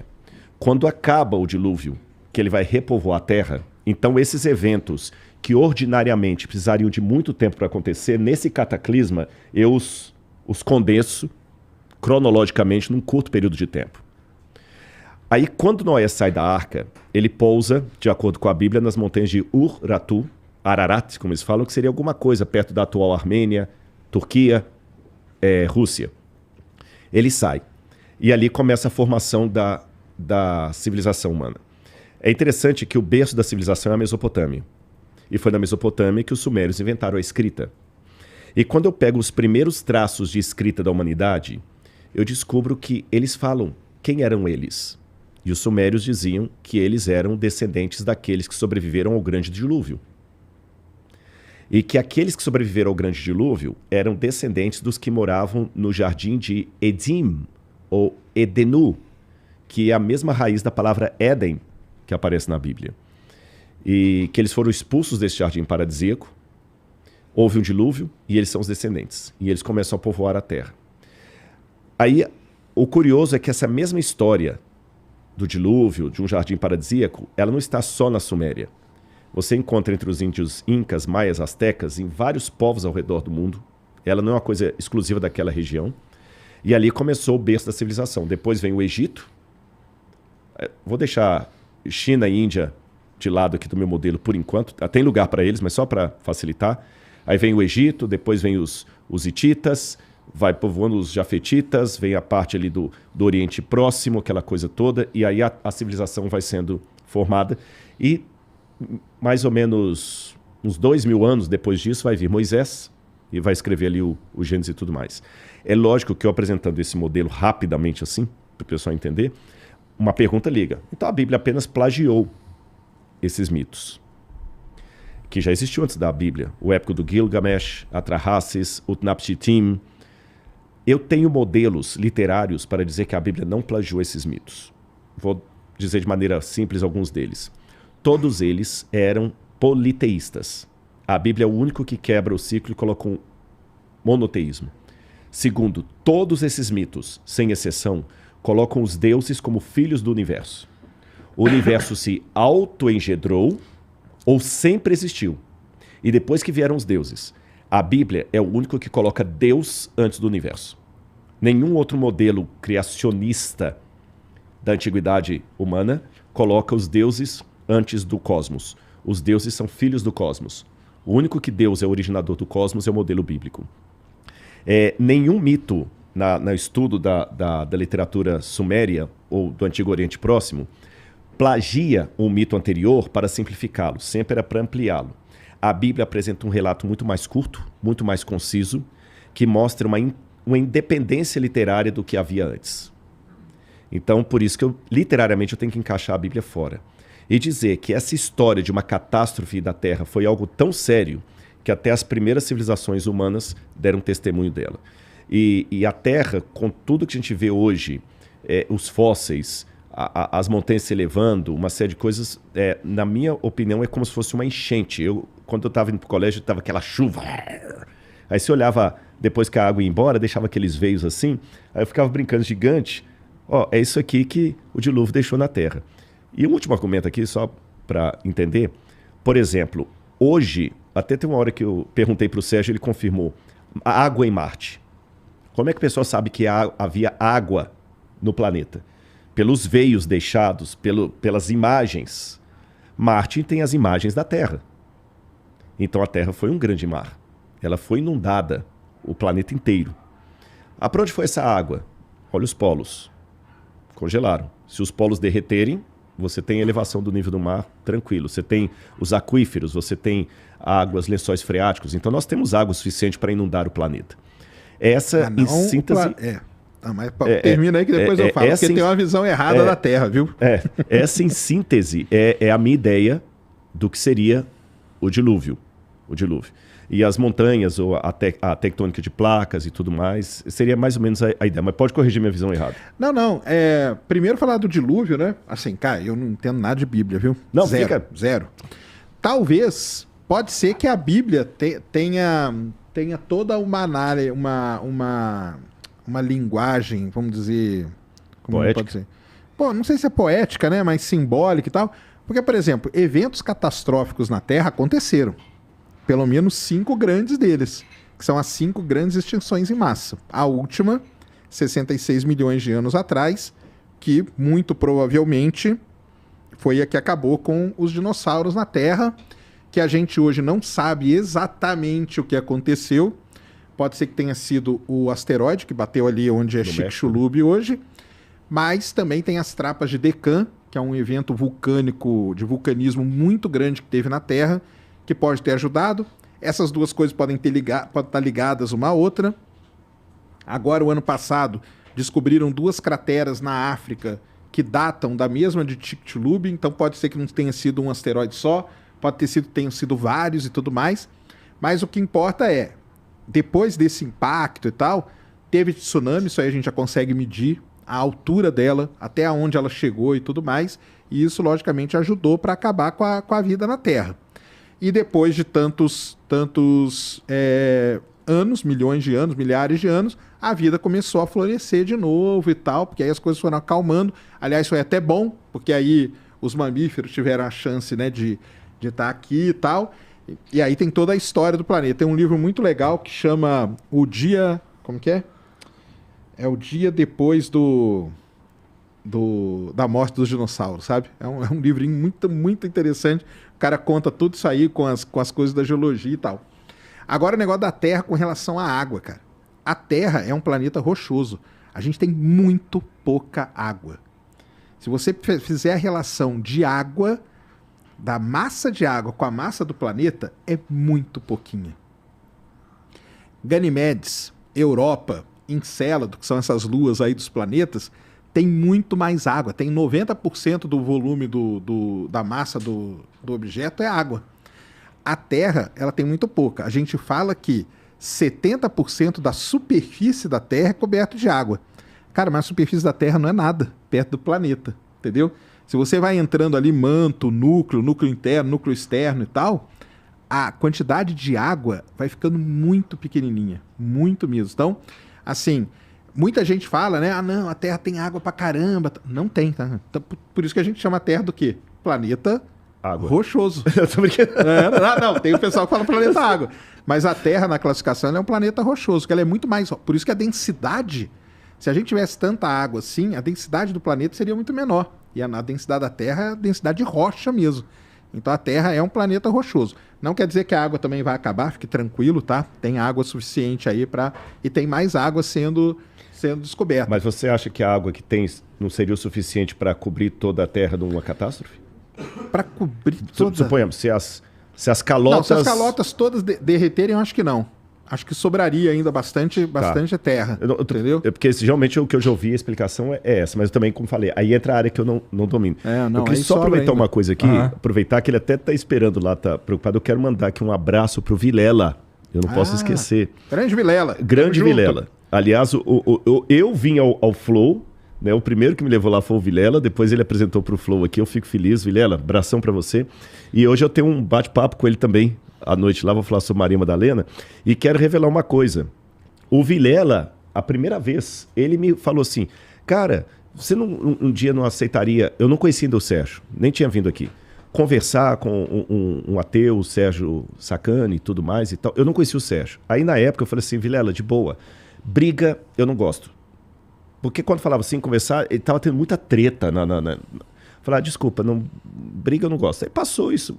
Quando acaba o dilúvio, que ele vai repovoar a Terra, então esses eventos que ordinariamente precisariam de muito tempo para acontecer, nesse cataclisma, eu os condenso cronologicamente num curto período de tempo. Aí, quando Noé sai da arca, ele pousa, de acordo com a Bíblia, nas montanhas de Ur-Ratu, Ararat, como eles falam, que seria alguma coisa perto da atual Armênia, Turquia, Rússia. Ele sai. E ali começa a formação da civilização humana. É interessante que o berço da civilização é a Mesopotâmia. E foi na Mesopotâmia que os sumérios inventaram a escrita. E quando eu pego os primeiros traços de escrita da humanidade, eu descubro que eles falam quem eram eles. E os sumérios diziam que eles eram descendentes daqueles que sobreviveram ao grande dilúvio. E que aqueles que sobreviveram ao grande dilúvio eram descendentes dos que moravam no jardim de Edim, ou Edenu, que é a mesma raiz da palavra Éden, que aparece na Bíblia. E que eles foram expulsos desse jardim paradisíaco, houve um dilúvio e eles são os descendentes. E eles começam a povoar a terra. Aí, o curioso é que essa mesma história do dilúvio, de um jardim paradisíaco, ela não está só na Suméria. Você encontra entre os índios incas, maias, astecas, em vários povos ao redor do mundo. Ela não é uma coisa exclusiva daquela região. E ali começou o berço da civilização. Depois vem o Egito. Vou deixar China e Índia de lado aqui do meu modelo por enquanto. Tem lugar para eles, mas só para facilitar. Aí vem o Egito, depois vem os hititas, vai povoando os jafetitas, vem a parte ali do Oriente Próximo, aquela coisa toda, e aí a civilização vai sendo formada. E mais ou menos uns 2000 anos depois disso vai vir Moisés e vai escrever ali o Gênesis e tudo mais. É lógico que eu apresentando esse modelo rapidamente assim, para o pessoal entender, uma pergunta liga. Então a Bíblia apenas plagiou esses mitos, que já existiu antes da Bíblia. O épico do Gilgamesh, Atrahasis, Utnapishtim. Eu tenho modelos literários para dizer que a Bíblia não plagiou esses mitos. Vou dizer de maneira simples alguns deles. Todos eles eram politeístas. A Bíblia é o único que quebra o ciclo e coloca um monoteísmo. Segundo, todos esses mitos, sem exceção, colocam os deuses como filhos do universo. O universo se autoengendrou ou sempre existiu. E depois que vieram os deuses, a Bíblia é o único que coloca Deus antes do universo. Nenhum outro modelo criacionista da antiguidade humana coloca os deuses antes do cosmos. Os deuses são filhos do cosmos. O único que Deus é o originador do cosmos é o modelo bíblico. Nenhum mito no estudo da literatura suméria ou do Antigo Oriente Próximo plagia um mito anterior para simplificá-lo, sempre era para ampliá-lo. A Bíblia apresenta um relato muito mais curto, muito mais conciso, que mostra uma independência literária do que havia antes. Então, por isso que literariamente eu tenho que encaixar a Bíblia fora. E dizer que essa história de uma catástrofe da Terra foi algo tão sério que até as primeiras civilizações humanas deram testemunho dela. E a Terra, com tudo que a gente vê hoje, os fósseis, as montanhas se elevando, uma série de coisas, na minha opinião, é como se fosse uma enchente. Quando eu estava indo para o colégio, estava aquela chuva. Aí você olhava, depois que a água ia embora, deixava aqueles veios assim, aí eu ficava brincando gigante. É isso aqui que o dilúvio deixou na Terra. E um último argumento aqui, só para entender. Por exemplo, hoje, até tem uma hora que eu perguntei para o Sérgio, ele confirmou, a água em Marte. Como é que o pessoal sabe que havia água no planeta? Pelos veios deixados, pelas imagens. Marte tem as imagens da Terra. Então a Terra foi um grande mar. Ela foi inundada, o planeta inteiro. Para onde foi essa água? Olha os polos. Congelaram. Se os polos derreterem, você tem elevação do nível do mar tranquilo. Você tem os aquíferos, você tem águas, lençóis freáticos. Então nós temos água suficiente para inundar o planeta. Essa, em síntese... Mas termina aí que depois eu falo, porque tem uma visão errada da Terra, viu? Essa, em síntese, é a minha ideia do que seria o dilúvio. E as montanhas, ou a tectônica de placas e tudo mais, seria mais ou menos a ideia. Mas pode corrigir minha visão errada. Não. Primeiro falar do dilúvio, né? Assim, cara, eu não entendo nada de Bíblia, viu? Não, Zero. Talvez, pode ser que a Bíblia tenha toda uma análise, uma linguagem, vamos dizer... Como poética? pode ser? Pô, não sei se é poética, né? Mas simbólica e tal. Porque, por exemplo, eventos catastróficos na Terra aconteceram. Pelo menos 5 grandes deles, que são as 5 grandes extinções em massa. A última, 66 milhões de anos atrás, que muito provavelmente foi a que acabou com os dinossauros na Terra, que a gente hoje não sabe exatamente o que aconteceu. Pode ser que tenha sido o asteroide que bateu ali onde é Chicxulub hoje, mas também tem as trapas de Deccan, que é um evento vulcânico, de vulcanismo muito grande que teve na Terra, que pode ter ajudado. Essas duas coisas podem estar ligadas uma à outra. Agora, o ano passado, descobriram 2 crateras na África que datam da mesma de Chicxulub, então pode ser que não tenha sido um asteroide só, pode ter sido, tenham sido vários e tudo mais. Mas o que importa é, depois desse impacto e tal, teve tsunami, isso aí a gente já consegue medir a altura dela, até onde ela chegou e tudo mais, e isso, logicamente, ajudou para acabar com a vida na Terra. E depois de tantos anos, milhões de anos, milhares de anos, a vida começou a florescer de novo e tal, porque aí as coisas foram acalmando. Aliás, foi até bom, porque aí os mamíferos tiveram a chance, né, de estar aqui e tal. E aí tem toda a história do planeta. Tem um livro muito legal que chama O Dia... Como que é? É o dia depois da morte dos dinossauros, sabe? É um livrinho muito, muito interessante. O cara conta tudo isso aí com as coisas da geologia e tal. Agora o negócio da Terra com relação à água, cara. A Terra é um planeta rochoso. A gente tem muito pouca água. Se você fizer a relação de água, da massa de água com a massa do planeta, é muito pouquinha. Ganymedes, Europa, Encélado, que são essas luas aí dos planetas, tem muito mais água. Tem 90% do volume da massa do objeto é água. A Terra, ela tem muito pouca. A gente fala que 70% da superfície da Terra é coberto de água. Cara, mas a superfície da Terra não é nada perto do planeta, entendeu? Se você vai entrando ali, manto, núcleo interno, núcleo externo e tal, a quantidade de água vai ficando muito pequenininha, muito mesmo. Então, assim, muita gente fala, né? Ah, não, a Terra tem água pra caramba. Não tem, tá? Então, por isso que a gente chama a Terra do quê? Planeta água. Rochoso. Eu tô brincando. Não, tem o pessoal que fala planeta água. Mas a Terra, na classificação, ela é um planeta rochoso, que ela é muito mais... Por isso que a densidade, se a gente tivesse tanta água assim, a densidade do planeta seria muito menor. E a densidade da Terra é a densidade de rocha mesmo. Então a Terra é um planeta rochoso. Não quer dizer que a água também vai acabar, fique tranquilo, tá? Tem água suficiente aí para... E tem mais água sendo descoberta. Mas você acha que a água que tem não seria o suficiente para cobrir toda a Terra de uma catástrofe? Para cobrir toda... Suponhamos, se as calotas... Não, se as calotas todas derreterem, eu acho que não. Acho que sobraria ainda bastante terra, entendeu? Porque geralmente o que eu já ouvi, a explicação é essa, mas eu também, como falei, aí entra a área que eu não domino. Eu queria só aproveitar uma coisa aqui, aproveitar que ele até está esperando lá, tá preocupado, eu quero mandar aqui um abraço pro Vilela, eu não posso esquecer. Grande Vilela. Grande Vilela. Aliás, eu vim ao Flow, né? O primeiro que me levou lá foi o Vilela, depois ele apresentou pro Flow aqui, eu fico feliz, Vilela, abração para você. E hoje eu tenho um bate-papo com ele também, à noite lá, vou falar sobre Maria Madalena, e quero revelar uma coisa. O Vilela, a primeira vez, ele me falou assim, cara, você um dia não aceitaria, eu não conhecia ainda o Sérgio, nem tinha vindo aqui, conversar com um ateu, o Sérgio Sacani e tudo mais e tal, eu não conhecia o Sérgio. Aí na época eu falei assim, Vilela, de boa, briga eu não gosto. Porque quando falava assim, conversar, ele tava tendo muita treta Falar, desculpa, briga eu não gosto. Aí passou isso,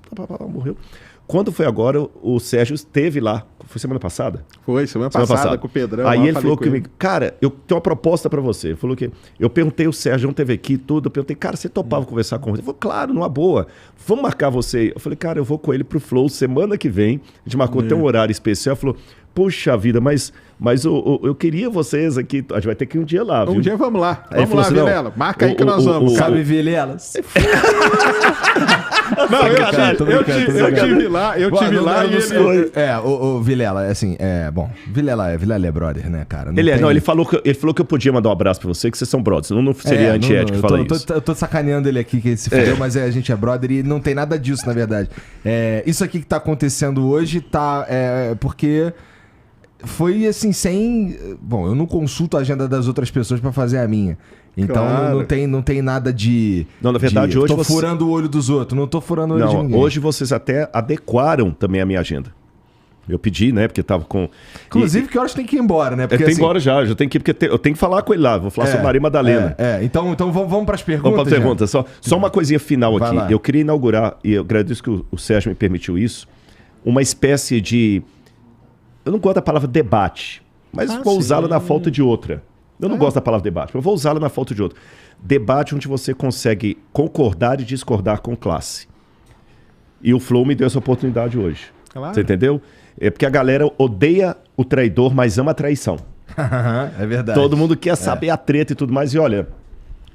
morreu. Quando foi agora, o Sérgio esteve lá. Foi semana passada? Foi, semana passada com o Pedrão. Aí ele falou comigo, cara, eu tenho uma proposta pra você. Ele falou que eu perguntei, o Sérgio não teve aqui tudo, eu perguntei, cara, você topava conversar com ele? Ele falou, claro, numa boa. Vamos marcar você. Eu falei, cara, eu vou com ele pro Flow semana que vem. A gente marcou até um horário especial. Ele falou, puxa vida, mas Mas eu queria vocês aqui. A gente vai ter que ir um dia lá, viu? Um dia vamos lá. Aí ele Vamos lá, falou assim, Vilela. Marca aí que nós vamos. Sabe, Vilela? Não, eu tive lá e ele... O Vilela, assim, bom, Vilela é brother, né, cara? Ele falou que eu podia mandar um abraço pra você, que vocês são brothers. Não seria antiético falar isso. Eu tô sacaneando ele aqui, que ele se fudeu, mas a gente é brother e não tem nada disso, na verdade. Isso aqui que tá acontecendo hoje tá... porque... Foi assim, sem... Bom, eu não consulto a agenda das outras pessoas pra fazer a minha. Então Claro. não tem nada de... Não, na verdade, hoje tô furando o olho dos outros. Não tô furando o olho de ninguém. Hoje vocês até adequaram também a minha agenda. Eu pedi, né? Porque tava com... Inclusive, que horas tem que ir embora, né? Porque, tem que ir embora já tenho que ir, porque eu tenho que falar com ele lá. Vou falar sobre Maria Madalena. Então vamos pras perguntas. Vamos para as perguntas. Só uma coisinha final Vai aqui. lá. Eu queria inaugurar, e eu agradeço que o Sérgio me permitiu isso, uma espécie de... Eu não gosto da palavra debate, mas vou usá-la na falta de outra. Eu não gosto da palavra debate, mas vou usá-la na falta de outra. Debate onde você consegue concordar e discordar com classe. E o Flow me deu essa oportunidade hoje. Claro. Você entendeu? É porque a galera odeia o traidor, mas ama a traição. É verdade. Todo mundo quer saber a treta e tudo mais. E olha,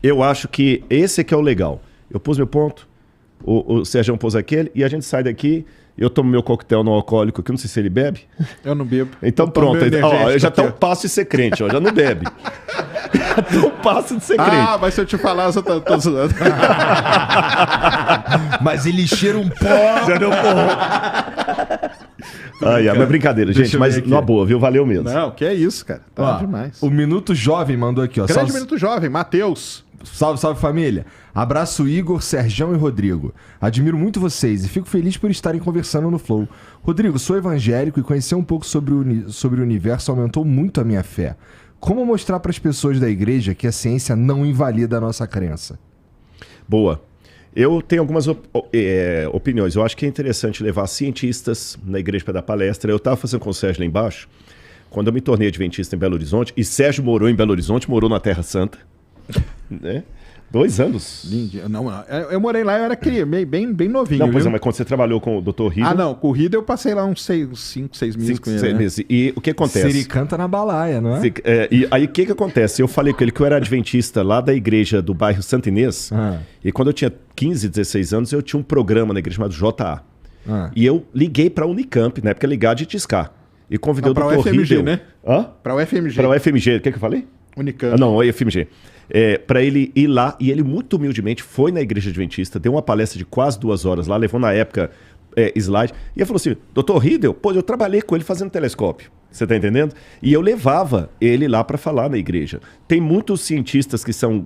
eu acho que esse que é o legal. Eu pus meu ponto, o Sérgio pôs aquele, e a gente sai daqui, eu tomo meu coquetel não alcoólico, que eu não sei se ele bebe. Eu não bebo. Então Eu tomo pronto, meu ó, eu energético já aqui, tô um ó. passo de ser crente, ó, já não bebe. Já tô um passo de ser crente. Ah, mas se eu te falar, eu tô zoando. Mas ele cheira um pó. Já deu porra. Mas brincadeira, Deixa gente, eu mas ver aqui. numa boa, viu? Valeu mesmo. Não, que é isso, cara. Tá Ó, demais. O Minuto Jovem mandou aqui, ó. Grande Minuto Jovem, Matheus. Salve, salve família. Abraço Igor, Sergião e Rodrigo. Admiro muito vocês e fico feliz por estarem conversando no Flow. Rodrigo, sou evangélico e conhecer um pouco sobre o universo aumentou muito a minha fé. Como mostrar para as pessoas da igreja que a ciência não invalida a nossa crença? Boa. Eu tenho algumas opiniões. Eu acho que é interessante levar cientistas na igreja para dar palestra. Eu estava fazendo com o Sérgio lá embaixo, quando eu me tornei adventista em Belo Horizonte, e Sérgio morou em Belo Horizonte, morou na Terra Santa. Né? 2 anos. Lindo. Não, eu morei lá, eu era bem novinho. Não, pois viu? Mas quando você trabalhou com o Dr. Rido... Ah, não, corrida eu passei lá uns 5, 6 meses com ele. 6 né? meses. E o que acontece? Siri canta na balaia, não é? E aí o que acontece? Eu falei com ele que eu era adventista lá da igreja do bairro Santa Inês. E quando eu tinha 15, 16 anos, eu tinha um programa na igreja chamado JA. E eu liguei para a Unicamp, na época ligar de tiscar. E convidei o Dr. Pra UFMG, Riedel. né? Hã? Pra UFMG. Para o FMG. O que eu falei? Unicamp. Não, o FMG. Para ele ir lá, e ele muito humildemente foi na igreja adventista, deu uma palestra de quase 2 horas lá, levou na época slide, e ele falou assim, Dr. Riedel, pô, eu trabalhei com ele fazendo telescópio, você tá entendendo? E eu levava ele lá para falar na igreja. Tem muitos cientistas que são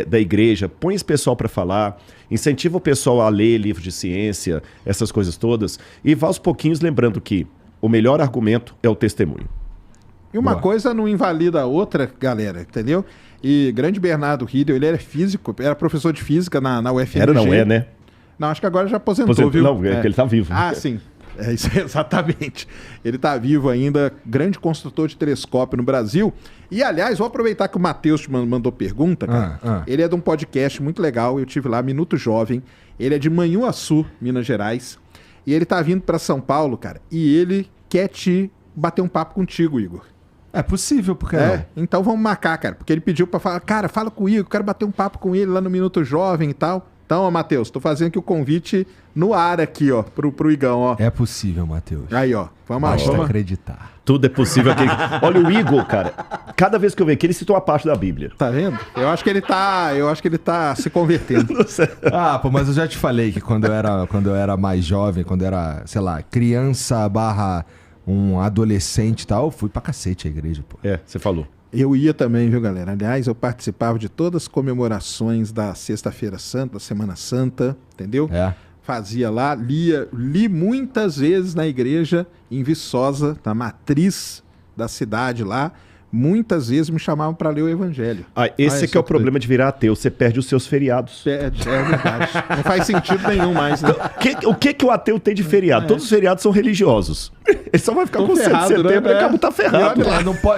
da igreja, põe esse pessoal para falar, incentiva o pessoal a ler livros de ciência, essas coisas todas, e vá aos pouquinhos lembrando que o melhor argumento é o testemunho. E uma Boa. coisa não invalida a outra, galera, entendeu? E grande Bernardo Riedel, ele era físico, era professor de física na UFMG. Era, não é, né? Não, acho que agora já aposentou, viu? Não, é que ele tá vivo. Ah, sim. É isso, exatamente. Ele tá vivo ainda, grande construtor de telescópio no Brasil. E, aliás, vou aproveitar que o Matheus te mandou pergunta, cara. Ele é de um podcast muito legal, eu tive lá, Minuto Jovem. Ele é de Manhuaçu, Minas Gerais. E ele tá vindo para São Paulo, cara, e ele quer te bater um papo contigo, Igor. É possível, porque não? Então vamos marcar, cara. Porque ele pediu pra falar, cara, fala com o Igor, quero bater um papo com ele lá no Minuto Jovem e tal. Então, ó, Matheus, tô fazendo aqui o convite no ar aqui, ó, pro Igão, ó. É possível, Matheus. Aí, ó. Vamos Basta lá. acreditar. Tudo é possível aqui. Olha o Igor, cara. Cada vez que eu vejo aqui, ele citou uma parte da Bíblia. Tá vendo? Eu acho que ele tá se convertendo. Pô, mas eu já te falei que quando eu era mais jovem, quando eu era, sei lá, criança / um adolescente e tal, eu fui pra cacete a igreja, pô. Você falou. Eu ia também, viu, galera? Aliás, eu participava de todas as comemorações da Sexta-feira Santa, da Semana Santa, entendeu? Fazia lá, li muitas vezes na igreja em Viçosa, na matriz da cidade lá. Muitas vezes me chamavam para ler o evangelho. Esse que é o problema de virar ateu, você perde os seus feriados. É verdade. Não faz sentido nenhum mais, né? O que o ateu tem de feriado? Todos os feriados são religiosos. Ele só vai ficar com 7 de setembro e acaba tá ferrado.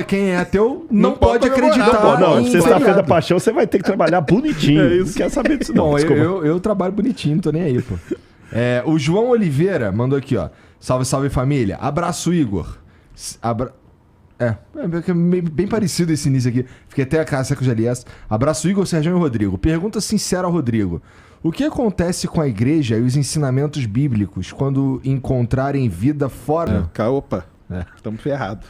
Quem é ateu não pode comemorar. acreditar. Não, em sexta-feira da feriado. paixão você vai ter que trabalhar bonitinho. Não quer saber disso não. Bom, desculpa. eu trabalho bonitinho, não tô nem aí, pô. O João Oliveira mandou aqui, ó. Salve, salve família. Abraço, Igor. É bem parecido esse início aqui. Fiquei até a casa com o GLS. Abraço Igor, Sergião e Rodrigo. Pergunta sincera ao Rodrigo. O que acontece com a igreja e os ensinamentos bíblicos quando encontrarem vida fora... Opa, estamos ferrados.